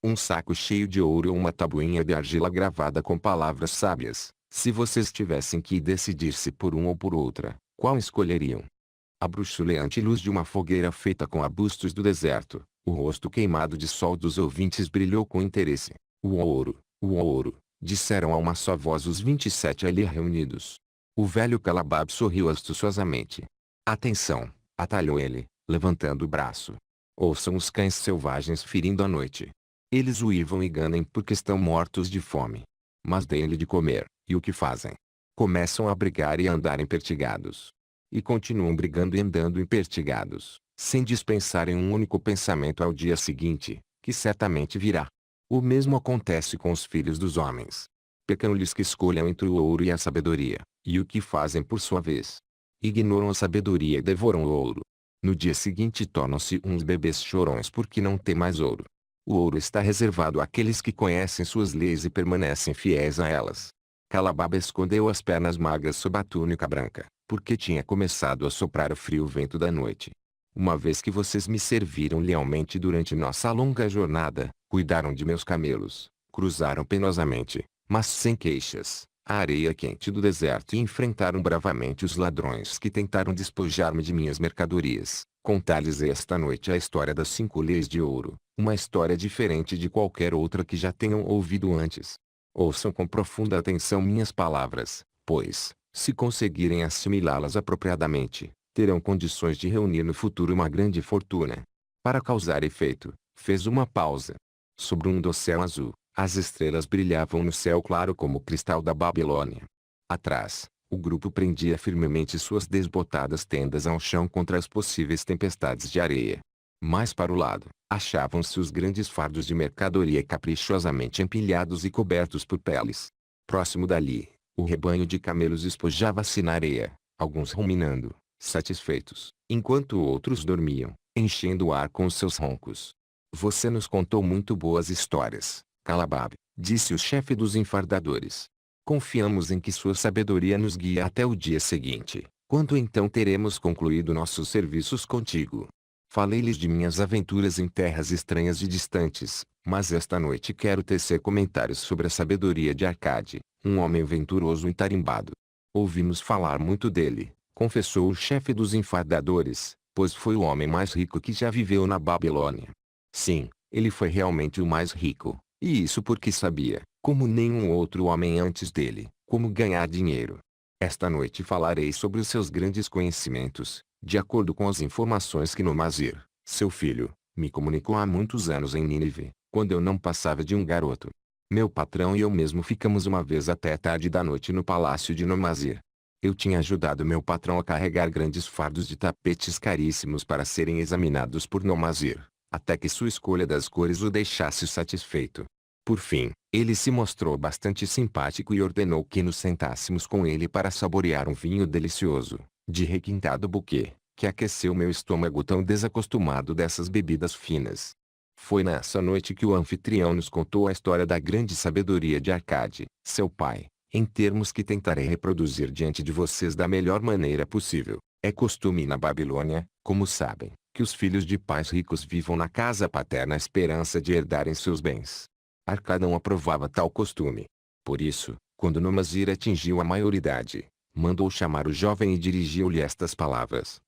Um saco cheio de ouro ou uma tabuinha de argila gravada com palavras sábias. Se vocês tivessem que decidir-se por um ou por outra, qual escolheriam? A bruxuleante luz de uma fogueira feita com arbustos do deserto, O rosto queimado de sol dos ouvintes brilhou com interesse. O ouro, disseram a uma só voz os 27 ali reunidos. O velho Calabab sorriu astuciosamente. Atenção, atalhou ele, levantando o braço. Ouçam os cães selvagens ferindo à noite. Eles uivam e ganem porque estão mortos de fome. Mas deem-lhe de comer, e o que fazem? Começam a brigar e a andar empertigados. E continuam brigando e andando empertigados, sem dispensarem um único pensamento ao dia seguinte, que certamente virá. O mesmo acontece com os filhos dos homens. Pecam-lhes que escolham entre o ouro e a sabedoria, e o que fazem por sua vez? Ignoram a sabedoria e devoram o ouro. No dia seguinte tornam-se uns bebês chorões porque não têm mais ouro. O ouro está reservado àqueles que conhecem suas leis e permanecem fiéis a elas. Calababa escondeu as pernas magras sob a túnica branca, porque tinha começado a soprar o frio vento da noite. Uma vez que vocês me serviram lealmente durante nossa longa jornada, cuidaram de meus camelos, cruzaram penosamente, mas sem queixas, a areia quente do deserto e enfrentaram bravamente os ladrões que tentaram despojar-me de minhas mercadorias. Contar-lhes esta noite a história das 5 leis de ouro, uma história diferente de qualquer outra que já tenham ouvido antes. Ouçam com profunda atenção minhas palavras, pois, se conseguirem assimilá-las apropriadamente, terão condições de reunir no futuro uma grande fortuna. Para causar efeito, fez uma pausa. Sobre um dossel azul, as estrelas brilhavam no céu claro como o cristal da Babilônia. Atrás, o grupo prendia firmemente suas desbotadas tendas ao chão contra as possíveis tempestades de areia. Mais para o lado, achavam-se os grandes fardos de mercadoria caprichosamente empilhados e cobertos por peles. Próximo dali, o rebanho de camelos espojava-se na areia, alguns ruminando, satisfeitos, enquanto outros dormiam, enchendo o ar com os seus roncos. Você nos contou muito boas histórias, Calabab, disse o chefe dos enfardadores. Confiamos em que sua sabedoria nos guie até o dia seguinte, quando então teremos concluído nossos serviços contigo. Falei-lhes de minhas aventuras em terras estranhas e distantes, mas esta noite quero tecer comentários sobre a sabedoria de Arcade, um homem venturoso e tarimbado. Ouvimos falar muito dele, confessou o chefe dos enfardadores, pois foi o homem mais rico que já viveu na Babilônia. Sim, ele foi realmente o mais rico, e isso porque sabia, como nenhum outro homem antes dele, como ganhar dinheiro. Esta noite falarei sobre os seus grandes conhecimentos, de acordo com as informações que Nomazir, seu filho, me comunicou há muitos anos em Nínive, quando eu não passava de um garoto. Meu patrão e eu mesmo ficamos uma vez até tarde da noite no palácio de Nomazir. Eu tinha ajudado meu patrão a carregar grandes fardos de tapetes caríssimos para serem examinados por Nomazir, até que sua escolha das cores o deixasse satisfeito. Por fim, ele se mostrou bastante simpático e ordenou que nos sentássemos com ele para saborear um vinho delicioso, de requintado buquê, que aqueceu meu estômago tão desacostumado dessas bebidas finas. Foi nessa noite que o anfitrião nos contou a história da grande sabedoria de Arcade, seu pai, em termos que tentarei reproduzir diante de vocês da melhor maneira possível. É costume na Babilônia, como sabem, que os filhos de pais ricos vivam na casa paterna à esperança de herdarem seus bens. Arcade não aprovava tal costume. Por isso, quando Nomazir atingiu a maioridade, mandou chamar o jovem e dirigiu-lhe estas palavras.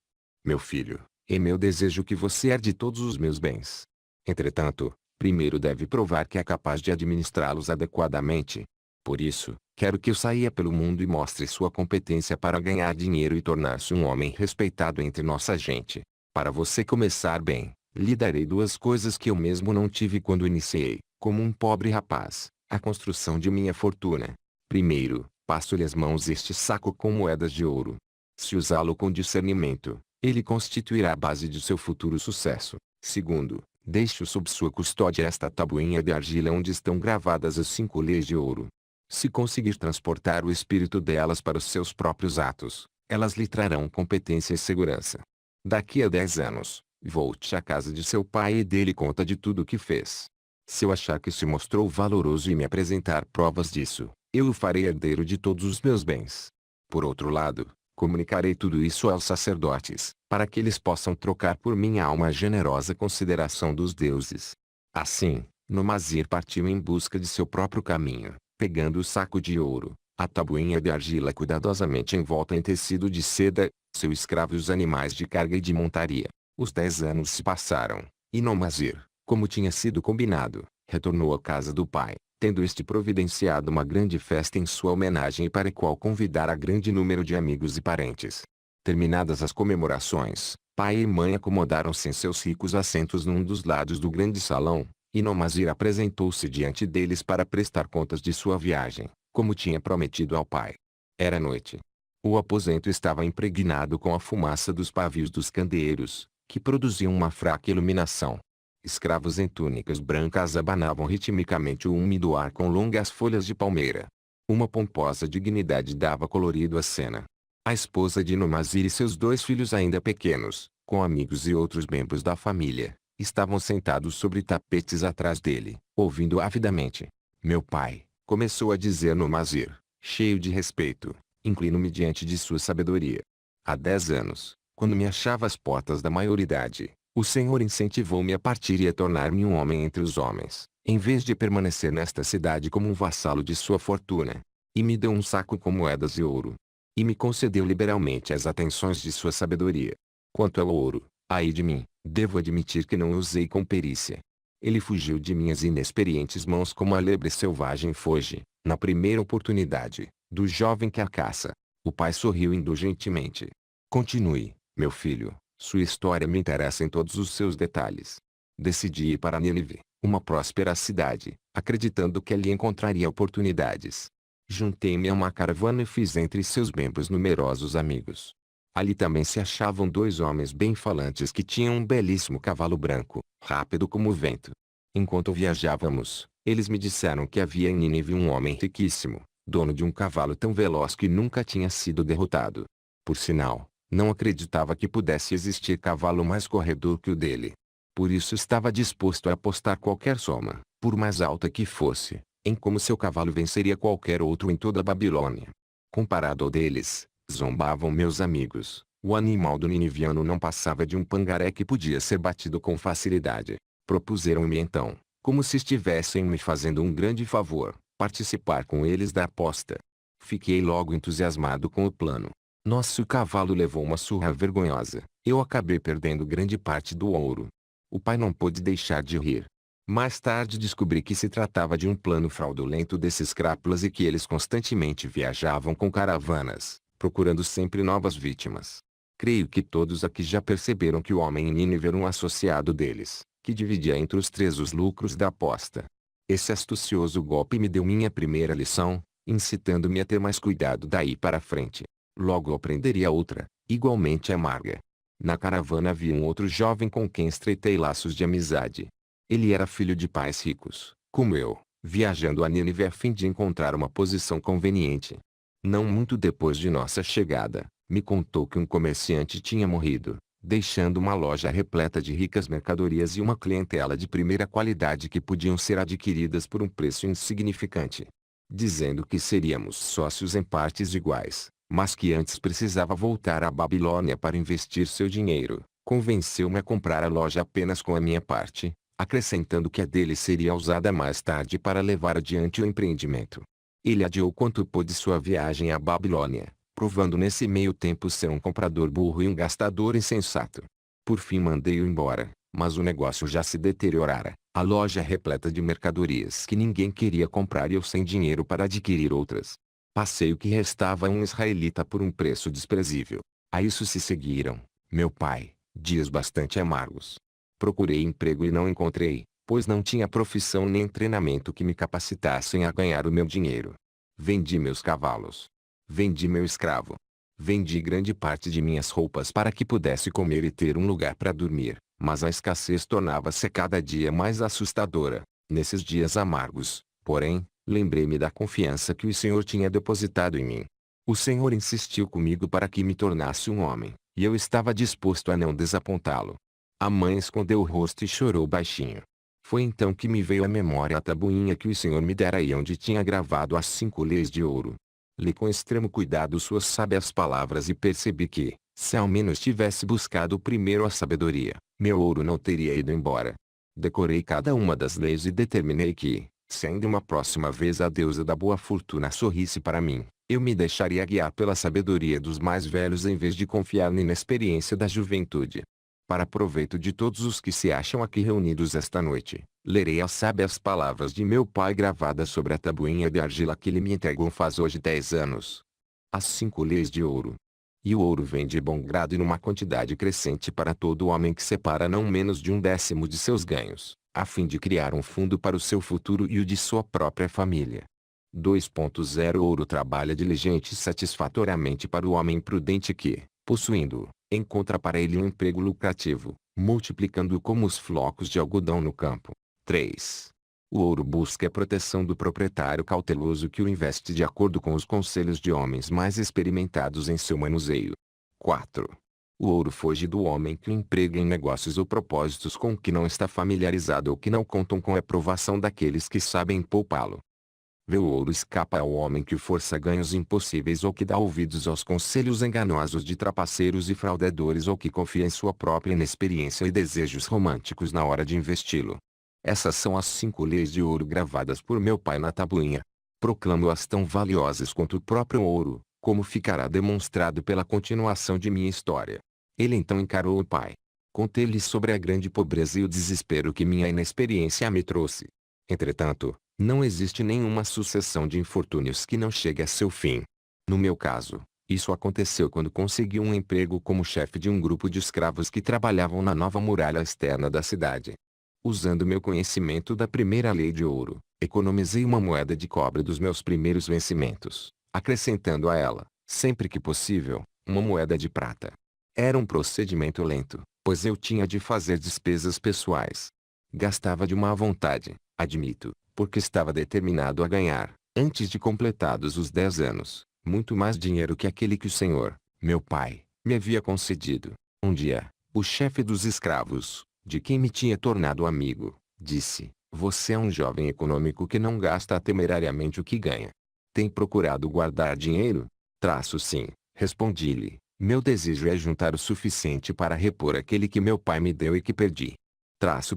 Meu filho, é meu desejo que você herde todos os meus bens. Entretanto, primeiro deve provar que é capaz de administrá-los adequadamente. Por isso, quero que eu saia pelo mundo e mostre sua competência para ganhar dinheiro e tornar-se um homem respeitado entre nossa gente. Para você começar bem, lhe darei 2 coisas que eu mesmo não tive quando iniciei, como um pobre rapaz, a construção de minha fortuna. Primeiro, passo-lhe as mãos este saco com moedas de ouro. Se usá-lo com discernimento, ele constituirá a base de seu futuro sucesso. Segundo, deixe sob sua custódia esta tabuinha de argila onde estão gravadas as 5 leis de ouro. Se conseguir transportar o espírito delas para os seus próprios atos, elas lhe trarão competência e segurança. Daqui a 10 anos, volte à casa de seu pai e dê-lhe conta de tudo o que fez. Se eu achar que se mostrou valoroso e me apresentar provas disso, eu o farei herdeiro de todos os meus bens. Por outro lado, comunicarei tudo isso aos sacerdotes, para que eles possam trocar por minha alma a generosa consideração dos deuses. Assim, Nomazir partiu em busca de seu próprio caminho, pegando o saco de ouro, a tabuinha de argila cuidadosamente envolta em tecido de seda, seu escravo e os animais de carga e de montaria. Os 10 anos se passaram, E Nomazir, como tinha sido combinado, retornou à casa do pai, tendo este providenciado uma grande festa em sua homenagem e para a qual convidara grande número de amigos e parentes. Terminadas as comemorações, pai e mãe acomodaram-se em seus ricos assentos num dos lados do grande salão, e Nomazir apresentou-se diante deles para prestar contas de sua viagem, como tinha prometido ao pai. Era noite. O aposento estava impregnado com a fumaça dos pavios dos candeeiros, que produziam uma fraca iluminação. Escravos em túnicas brancas abanavam ritmicamente o úmido ar com longas folhas de palmeira. Uma pomposa dignidade dava colorido à cena. A esposa de Nomazir e seus 2 filhos ainda pequenos, com amigos e outros membros da família, estavam sentados sobre tapetes atrás dele, ouvindo avidamente. Meu pai, começou a dizer Nomazir, cheio de respeito, inclino-me diante de sua sabedoria. Há 10 anos, quando me achava às portas da maioridade, o Senhor incentivou-me a partir e a tornar-me um homem entre os homens, em vez de permanecer nesta cidade como um vassalo de sua fortuna. E me deu um saco com moedas e ouro. E me concedeu liberalmente as atenções de sua sabedoria. Quanto ao ouro, ai de mim, devo admitir que não o usei com perícia. Ele fugiu de minhas inexperientes mãos como a lebre selvagem foge, na primeira oportunidade, do jovem que a caça. O pai sorriu indulgentemente. Continue, meu filho, sua história me interessa em todos os seus detalhes. Decidi ir para Nínive, uma próspera cidade, acreditando que ali encontraria oportunidades. Juntei-me a uma caravana e fiz entre seus membros numerosos amigos. Ali também se achavam 2 homens bem-falantes que tinham um belíssimo cavalo branco, rápido como o vento. Enquanto viajávamos, eles me disseram que havia em Nínive um homem riquíssimo, dono de um cavalo tão veloz que nunca tinha sido derrotado. Por sinal, não acreditava que pudesse existir cavalo mais corredor que o dele. Por isso estava disposto a apostar qualquer soma, por mais alta que fosse, em como seu cavalo venceria qualquer outro em toda a Babilônia. Comparado ao deles, zombavam meus amigos, o animal do niniviano não passava de um pangaré que podia ser batido com facilidade. Propuseram-me então, como se estivessem me fazendo um grande favor, participar com eles da aposta. Fiquei logo entusiasmado com o plano. Nosso cavalo levou uma surra vergonhosa. Eu acabei perdendo grande parte do ouro. O pai não pôde deixar de rir. Mais tarde descobri que se tratava de um plano fraudulento desses crápulas e que eles constantemente viajavam com caravanas, procurando sempre novas vítimas. Creio que todos aqui já perceberam que o homem em Nínive era um associado deles, que dividia entre os 3 os lucros da aposta. Esse astucioso golpe me deu minha primeira lição, incitando-me a ter mais cuidado daí para frente. Logo aprenderia outra, igualmente amarga. Na caravana havia um outro jovem com quem estreitei laços de amizade. Ele era filho de pais ricos, como eu, viajando a Nínive a fim de encontrar uma posição conveniente. Não muito depois de nossa chegada, me contou que um comerciante tinha morrido, deixando uma loja repleta de ricas mercadorias e uma clientela de primeira qualidade que podiam ser adquiridas por um preço insignificante. Dizendo que seríamos sócios em partes iguais, mas que antes precisava voltar à Babilônia para investir seu dinheiro, convenceu-me a comprar a loja apenas com a minha parte, acrescentando que a dele seria usada mais tarde para levar adiante o empreendimento. Ele adiou quanto pôde sua viagem à Babilônia, provando nesse meio tempo ser um comprador burro e um gastador insensato. Por fim mandei-o embora, mas o negócio já se deteriorara, a loja repleta de mercadorias que ninguém queria comprar e eu sem dinheiro para adquirir outras. Passei o que restava a um israelita por um preço desprezível. A isso se seguiram, meu pai, dias bastante amargos. Procurei emprego e não encontrei, pois não tinha profissão nem treinamento que me capacitassem a ganhar o meu dinheiro. Vendi meus cavalos. Vendi meu escravo. Vendi grande parte de minhas roupas para que pudesse comer e ter um lugar para dormir, mas a escassez tornava-se cada dia mais assustadora. Nesses dias amargos, porém, lembrei-me da confiança que o Senhor tinha depositado em mim. O Senhor insistiu comigo para que me tornasse um homem, e eu estava disposto a não desapontá-lo. A mãe escondeu o rosto e chorou baixinho. Foi então que me veio à memória a tabuinha que o Senhor me dera e onde tinha gravado as 5 leis de ouro. Li com extremo cuidado suas sábias palavras e percebi que, se ao menos tivesse buscado primeiro a sabedoria, meu ouro não teria ido embora. Decorei cada uma das leis e determinei que, se ainda uma próxima vez a deusa da boa fortuna sorrisse para mim, eu me deixaria guiar pela sabedoria dos mais velhos em vez de confiar na inexperiência da juventude. Para proveito de todos os que se acham aqui reunidos esta noite, lerei as sábias palavras de meu pai gravadas sobre a tabuinha de argila que ele me entregou faz hoje 10 anos. As 5 leis de ouro. E o ouro vem de bom grado e numa quantidade crescente para todo homem que separa não menos de 1/10 de seus ganhos, a fim de criar um fundo para o seu futuro e o de sua própria família. 2.0 Ouro trabalha diligente e satisfatoriamente para o homem prudente que, possuindo-o, encontra para ele um emprego lucrativo, multiplicando-o como os flocos de algodão no campo. 3. O ouro busca a proteção do proprietário cauteloso que o investe de acordo com os conselhos de homens mais experimentados em seu manuseio. 4. O ouro foge do homem que o emprega em negócios ou propósitos com que não está familiarizado ou que não contam com a aprovação daqueles que sabem poupá-lo. O ouro escapa ao homem que força ganhos impossíveis ou que dá ouvidos aos conselhos enganosos de trapaceiros e fraudadores ou que confia em sua própria inexperiência e desejos românticos na hora de investi-lo. Essas são as 5 leis de ouro gravadas por meu pai na tabuinha. Proclamo-as tão valiosas quanto o próprio ouro, como ficará demonstrado pela continuação de minha história. Ele então encarou o pai. Contei-lhe sobre a grande pobreza e o desespero que minha inexperiência me trouxe. Entretanto, não existe nenhuma sucessão de infortúnios que não chegue a seu fim. No meu caso, isso aconteceu quando consegui um emprego como chefe de um grupo de escravos que trabalhavam na nova muralha externa da cidade. Usando meu conhecimento da primeira lei de ouro, economizei uma moeda de cobre dos meus primeiros vencimentos, acrescentando a ela, sempre que possível, uma moeda de prata. Era um procedimento lento, pois eu tinha de fazer despesas pessoais. Gastava de má vontade, admito, porque estava determinado a ganhar, antes de completados os 10 anos, muito mais dinheiro que aquele que o Senhor, meu pai, me havia concedido. Um dia, o chefe dos escravos, de quem me tinha tornado amigo, disse: "Você é um jovem econômico que não gasta temerariamente o que ganha. Tem procurado guardar dinheiro?" Sim, respondi-lhe. Meu desejo é juntar o suficiente para repor aquele que meu pai me deu e que perdi.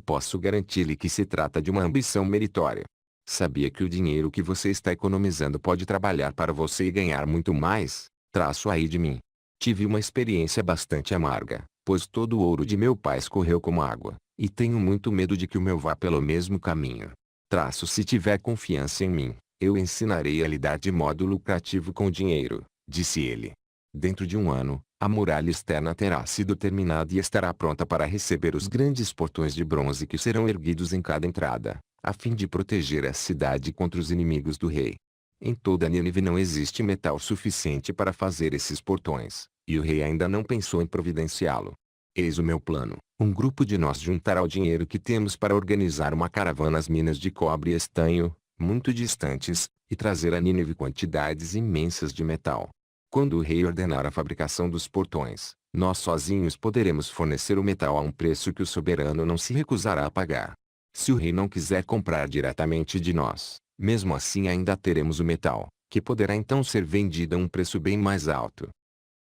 Posso garantir-lhe que se trata de uma ambição meritória. Sabia que o dinheiro que você está economizando pode trabalhar para você e ganhar muito mais? Aí de mim. Tive uma experiência bastante amarga, pois todo o ouro de meu pai escorreu como água, e tenho muito medo de que o meu vá pelo mesmo caminho. Se tiver confiança em mim, eu ensinarei a lidar de modo lucrativo com o dinheiro, disse ele. Dentro de um ano, a muralha externa terá sido terminada e estará pronta para receber os grandes portões de bronze que serão erguidos em cada entrada, a fim de proteger a cidade contra os inimigos do rei. Em toda Nínive não existe metal suficiente para fazer esses portões, e o rei ainda não pensou em providenciá-lo. Eis o meu plano: um grupo de nós juntará o dinheiro que temos para organizar uma caravana às minas de cobre e estanho, muito distantes, e trazer a Nínive quantidades imensas de metal. Quando o rei ordenar a fabricação dos portões, nós sozinhos poderemos fornecer o metal a um preço que o soberano não se recusará a pagar. Se o rei não quiser comprar diretamente de nós, mesmo assim ainda teremos o metal, que poderá então ser vendido a um preço bem mais alto.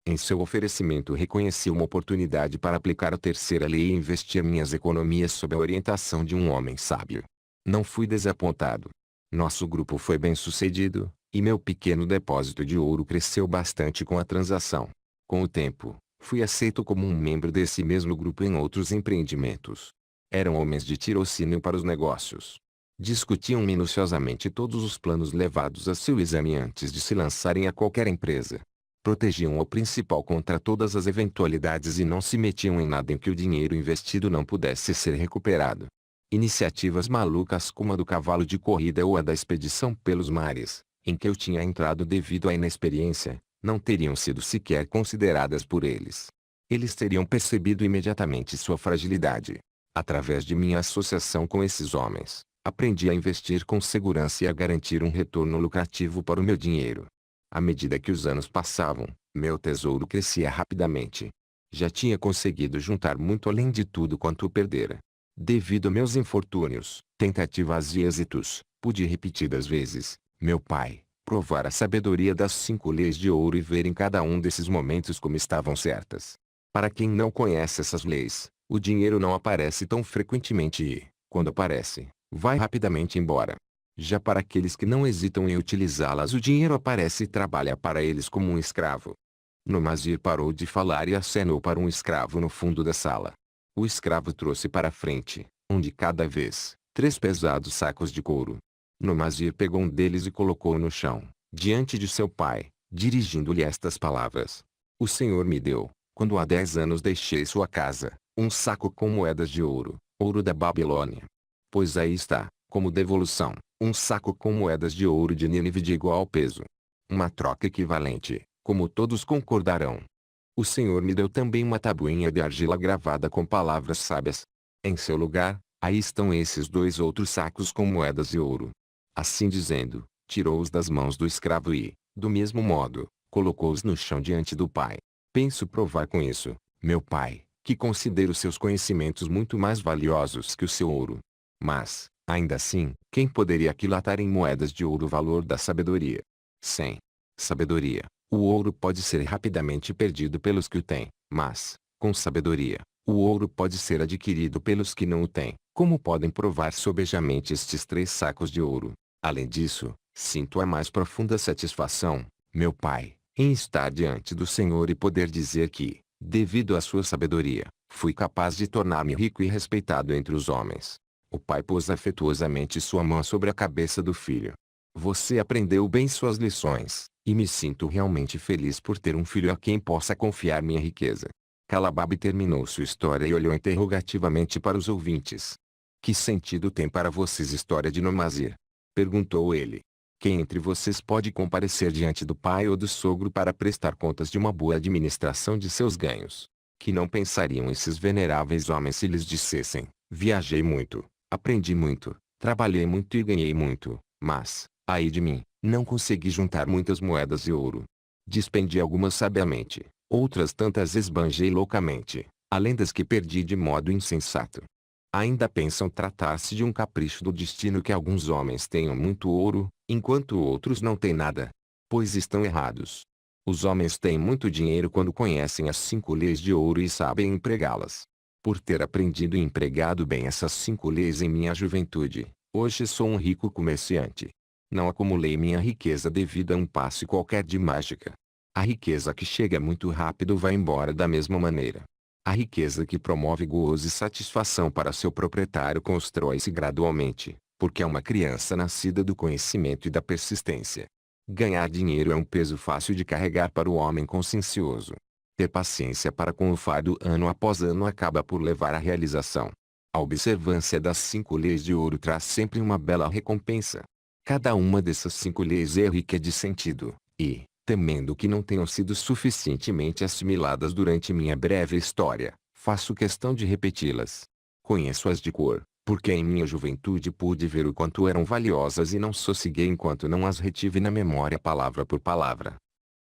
Em seu oferecimento reconheci uma oportunidade para aplicar a terceira lei e investir minhas economias sob a orientação de um homem sábio. Não fui desapontado. Nosso grupo foi bem sucedido, e meu pequeno depósito de ouro cresceu bastante com a transação. Com o tempo, fui aceito como um membro desse mesmo grupo em outros empreendimentos. Eram homens de tirocínio para os negócios. Discutiam minuciosamente todos os planos levados a seu exame antes de se lançarem a qualquer empresa. Protegiam o principal contra todas as eventualidades e não se metiam em nada em que o dinheiro investido não pudesse ser recuperado. Iniciativas malucas como a do cavalo de corrida ou a da expedição pelos mares, em que eu tinha entrado devido à inexperiência, não teriam sido sequer consideradas por eles. Eles teriam percebido imediatamente sua fragilidade. Através de minha associação com esses homens, aprendi a investir com segurança e a garantir um retorno lucrativo para o meu dinheiro. À medida que os anos passavam, meu tesouro crescia rapidamente. Já tinha conseguido juntar muito além de tudo quanto perdera. Devido a meus infortúnios, tentativas e êxitos, pude repetidas vezes, meu pai, provar a sabedoria das 5 leis de ouro e ver em cada um desses momentos como estavam certas. Para quem não conhece essas leis, o dinheiro não aparece tão frequentemente e, quando aparece, vai rapidamente embora. Já para aqueles que não hesitam em utilizá-las, o dinheiro aparece e trabalha para eles como um escravo. Nomazir parou de falar e acenou para um escravo no fundo da sala. O escravo trouxe para a frente, um de cada vez, 3 pesados sacos de couro. Nomasir pegou um deles e colocou-o no chão, diante de seu pai, dirigindo-lhe estas palavras: O Senhor me deu, quando há 10 anos deixei sua casa, um saco com moedas de ouro, ouro da Babilônia. Pois aí está, como devolução, um saco com moedas de ouro de Nínive de igual peso. Uma troca equivalente, como todos concordarão. O Senhor me deu também uma tabuinha de argila gravada com palavras sábias. Em seu lugar, aí estão esses 2 outros sacos com moedas de ouro. Assim dizendo, tirou-os das mãos do escravo e, do mesmo modo, colocou-os no chão diante do pai. Penso provar com isso, meu pai, que considero seus conhecimentos muito mais valiosos que o seu ouro. Mas, ainda assim, quem poderia aquilatar em moedas de ouro o valor da sabedoria? Sem sabedoria, o ouro pode ser rapidamente perdido pelos que o têm, mas, com sabedoria, o ouro pode ser adquirido pelos que não o têm, como podem provar sobejamente estes 3 sacos de ouro. Além disso, sinto a mais profunda satisfação, meu pai, em estar diante do Senhor e poder dizer que, devido à sua sabedoria, fui capaz de tornar-me rico e respeitado entre os homens. O pai pôs afetuosamente sua mão sobre a cabeça do filho. Você aprendeu bem suas lições, e me sinto realmente feliz por ter um filho a quem possa confiar minha riqueza. Calabab terminou sua história e olhou interrogativamente para os ouvintes. Que sentido tem para vocês história de Nomasir? Perguntou ele. Quem entre vocês pode comparecer diante do pai ou do sogro para prestar contas de uma boa administração de seus ganhos? Que não pensariam esses veneráveis homens se lhes dissessem: viajei muito, aprendi muito, trabalhei muito e ganhei muito, mas, ai de mim, não consegui juntar muitas moedas de ouro. Dispendi algumas sabiamente, outras tantas esbanjei loucamente, além das que perdi de modo insensato. Ainda pensam tratar-se de um capricho do destino que alguns homens tenham muito ouro, enquanto outros não têm nada. Pois estão errados. Os homens têm muito dinheiro quando conhecem as 5 leis de ouro e sabem empregá-las. Por ter aprendido e empregado bem essas 5 leis em minha juventude, hoje sou um rico comerciante. Não acumulei minha riqueza devido a um passe qualquer de mágica. A riqueza que chega muito rápido vai embora da mesma maneira. A riqueza que promove gozo e satisfação para seu proprietário constrói-se gradualmente, porque é uma criança nascida do conhecimento e da persistência. Ganhar dinheiro é um peso fácil de carregar para o homem consciencioso. Ter paciência para com o fardo ano após ano acaba por levar à realização. A observância das 5 leis de ouro traz sempre uma bela recompensa. Cada uma dessas 5 leis é rica de sentido, e, temendo que não tenham sido suficientemente assimiladas durante minha breve história, faço questão de repeti-las. Conheço-as de cor, porque em minha juventude pude ver o quanto eram valiosas e não sosseguei enquanto não as retive na memória palavra por palavra.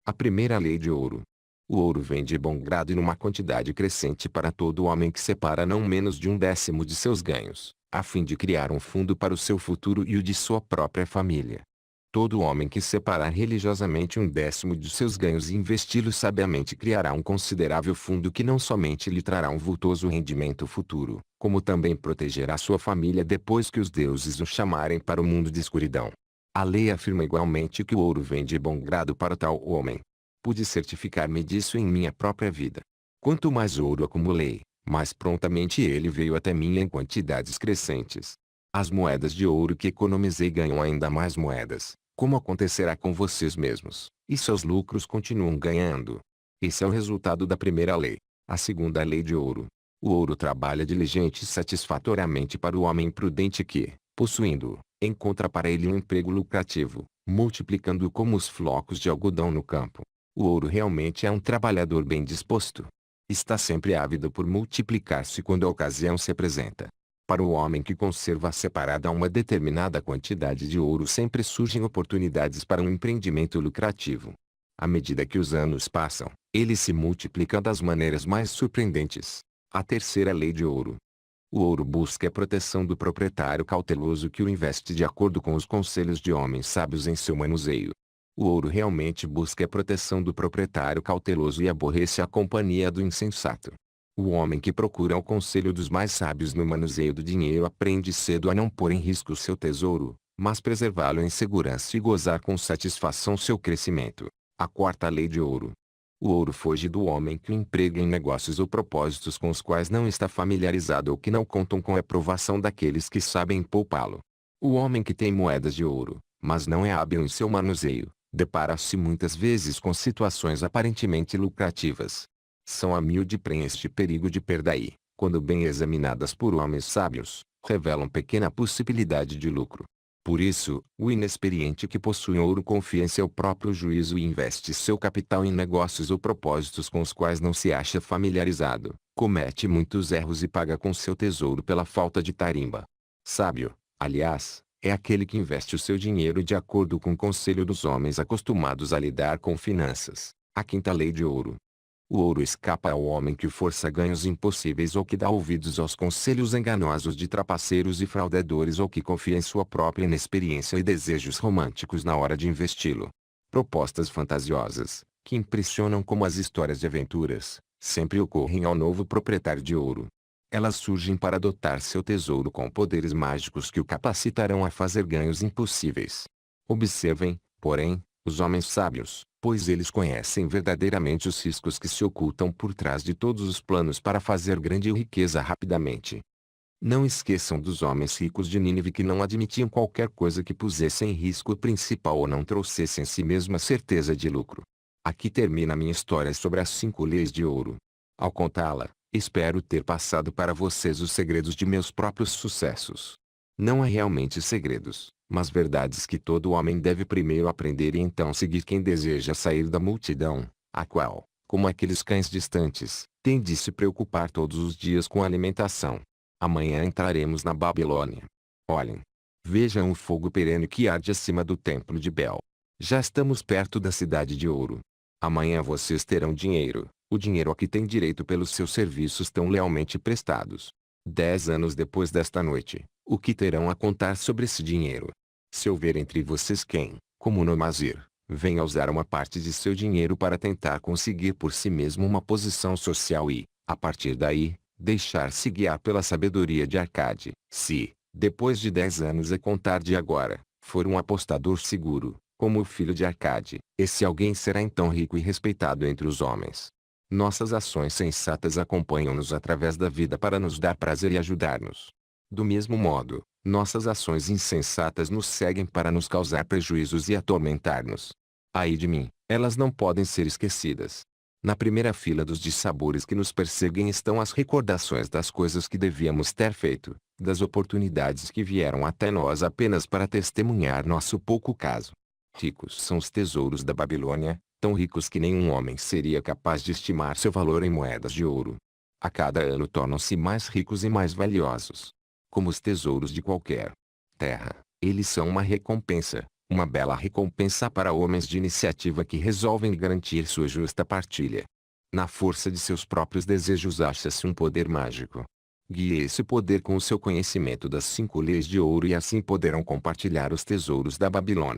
A primeira lei de ouro. O ouro vem de bom grado e numa quantidade crescente para todo homem que separa não menos de 1/10 de seus ganhos, a fim de criar um fundo para o seu futuro e o de sua própria família. Todo homem que separar religiosamente 1/10 de seus ganhos e investi-los sabiamente criará um considerável fundo que não somente lhe trará um vultoso rendimento futuro, como também protegerá sua família depois que os deuses o chamarem para o mundo de escuridão. A lei afirma igualmente que o ouro vem de bom grado para tal homem. Pude certificar-me disso em minha própria vida. Quanto mais ouro acumulei, mais prontamente ele veio até mim em quantidades crescentes. As moedas de ouro que economizei ganham ainda mais moedas, como acontecerá com vocês mesmos, e seus lucros continuam ganhando. Esse é o resultado da primeira lei. A segunda lei de ouro. O ouro trabalha diligente e satisfatoriamente para o homem prudente que, possuindo-o, encontra para ele um emprego lucrativo, multiplicando-o como os flocos de algodão no campo. O ouro realmente é um trabalhador bem disposto. Está sempre ávido por multiplicar-se quando a ocasião se apresenta. Para o homem que conserva separada uma determinada quantidade de ouro sempre surgem oportunidades para um empreendimento lucrativo. À medida que os anos passam, ele se multiplica das maneiras mais surpreendentes. A terceira lei de ouro. O ouro busca a proteção do proprietário cauteloso que o investe de acordo com os conselhos de homens sábios em seu manuseio. O ouro realmente busca a proteção do proprietário cauteloso e aborrece a companhia do insensato. O homem que procura o conselho dos mais sábios no manuseio do dinheiro aprende cedo a não pôr em risco seu tesouro, mas preservá-lo em segurança e gozar com satisfação seu crescimento. A quarta lei de ouro. O ouro foge do homem que o emprega em negócios ou propósitos com os quais não está familiarizado ou que não contam com a aprovação daqueles que sabem poupá-lo. O homem que tem moedas de ouro, mas não é hábil em seu manuseio, depara-se muitas vezes com situações aparentemente lucrativas. São a mil de prem este perigo de perda e, quando bem examinadas por homens sábios, revelam pequena possibilidade de lucro. Por isso, o inexperiente que possui ouro confia em seu próprio juízo e investe seu capital em negócios ou propósitos com os quais não se acha familiarizado, comete muitos erros e paga com seu tesouro pela falta de tarimba. Sábio, aliás, é aquele que investe o seu dinheiro de acordo com o conselho dos homens acostumados a lidar com finanças, a quinta lei de ouro. O ouro escapa ao homem que força ganhos impossíveis ou que dá ouvidos aos conselhos enganosos de trapaceiros e fraudadores ou que confia em sua própria inexperiência e desejos românticos na hora de investi-lo. Propostas fantasiosas, que impressionam como as histórias de aventuras, sempre ocorrem ao novo proprietário de ouro. Elas surgem para dotar seu tesouro com poderes mágicos que o capacitarão a fazer ganhos impossíveis. Observem, porém, os homens sábios, pois eles conhecem verdadeiramente os riscos que se ocultam por trás de todos os planos para fazer grande riqueza rapidamente. Não esqueçam dos homens ricos de Nínive que não admitiam qualquer coisa que pusesse em risco o principal ou não trouxesse em si mesmo a certeza de lucro. Aqui termina minha história sobre as 5 leis de ouro. Ao contá-la, espero ter passado para vocês os segredos de meus próprios sucessos. Não é realmente segredos, mas verdades que todo homem deve primeiro aprender e então seguir quem deseja sair da multidão, a qual, como aqueles cães distantes, tem de se preocupar todos os dias com a alimentação. Amanhã entraremos na Babilônia. Olhem. Vejam o fogo perene que arde acima do templo de Bel. Já estamos perto da cidade de ouro. Amanhã vocês terão dinheiro, o dinheiro a que têm direito pelos seus serviços tão lealmente prestados. 10 anos depois desta noite, o que terão a contar sobre esse dinheiro? Se houver entre vocês quem, como Nomazir, venha usar uma parte de seu dinheiro para tentar conseguir por si mesmo uma posição social e, a partir daí, deixar-se guiar pela sabedoria de Arcade, se, depois de 10 anos a contar de agora, for um apostador seguro, como o filho de Arcade, esse alguém será então rico e respeitado entre os homens. Nossas ações sensatas acompanham-nos através da vida para nos dar prazer e ajudar-nos. Do mesmo modo, nossas ações insensatas nos seguem para nos causar prejuízos e atormentar-nos. Ai de mim, elas não podem ser esquecidas. Na primeira fila dos dissabores que nos perseguem estão as recordações das coisas que devíamos ter feito, das oportunidades que vieram até nós apenas para testemunhar nosso pouco caso. Ricos são os tesouros da Babilônia, tão ricos que nenhum homem seria capaz de estimar seu valor em moedas de ouro. A cada ano tornam-se mais ricos e mais valiosos. Como os tesouros de qualquer terra, eles são uma recompensa, uma bela recompensa para homens de iniciativa que resolvem garantir sua justa partilha. Na força de seus próprios desejos acha-se um poder mágico. Guie esse poder com o seu conhecimento das 5 leis de ouro e assim poderão compartilhar os tesouros da Babilônia.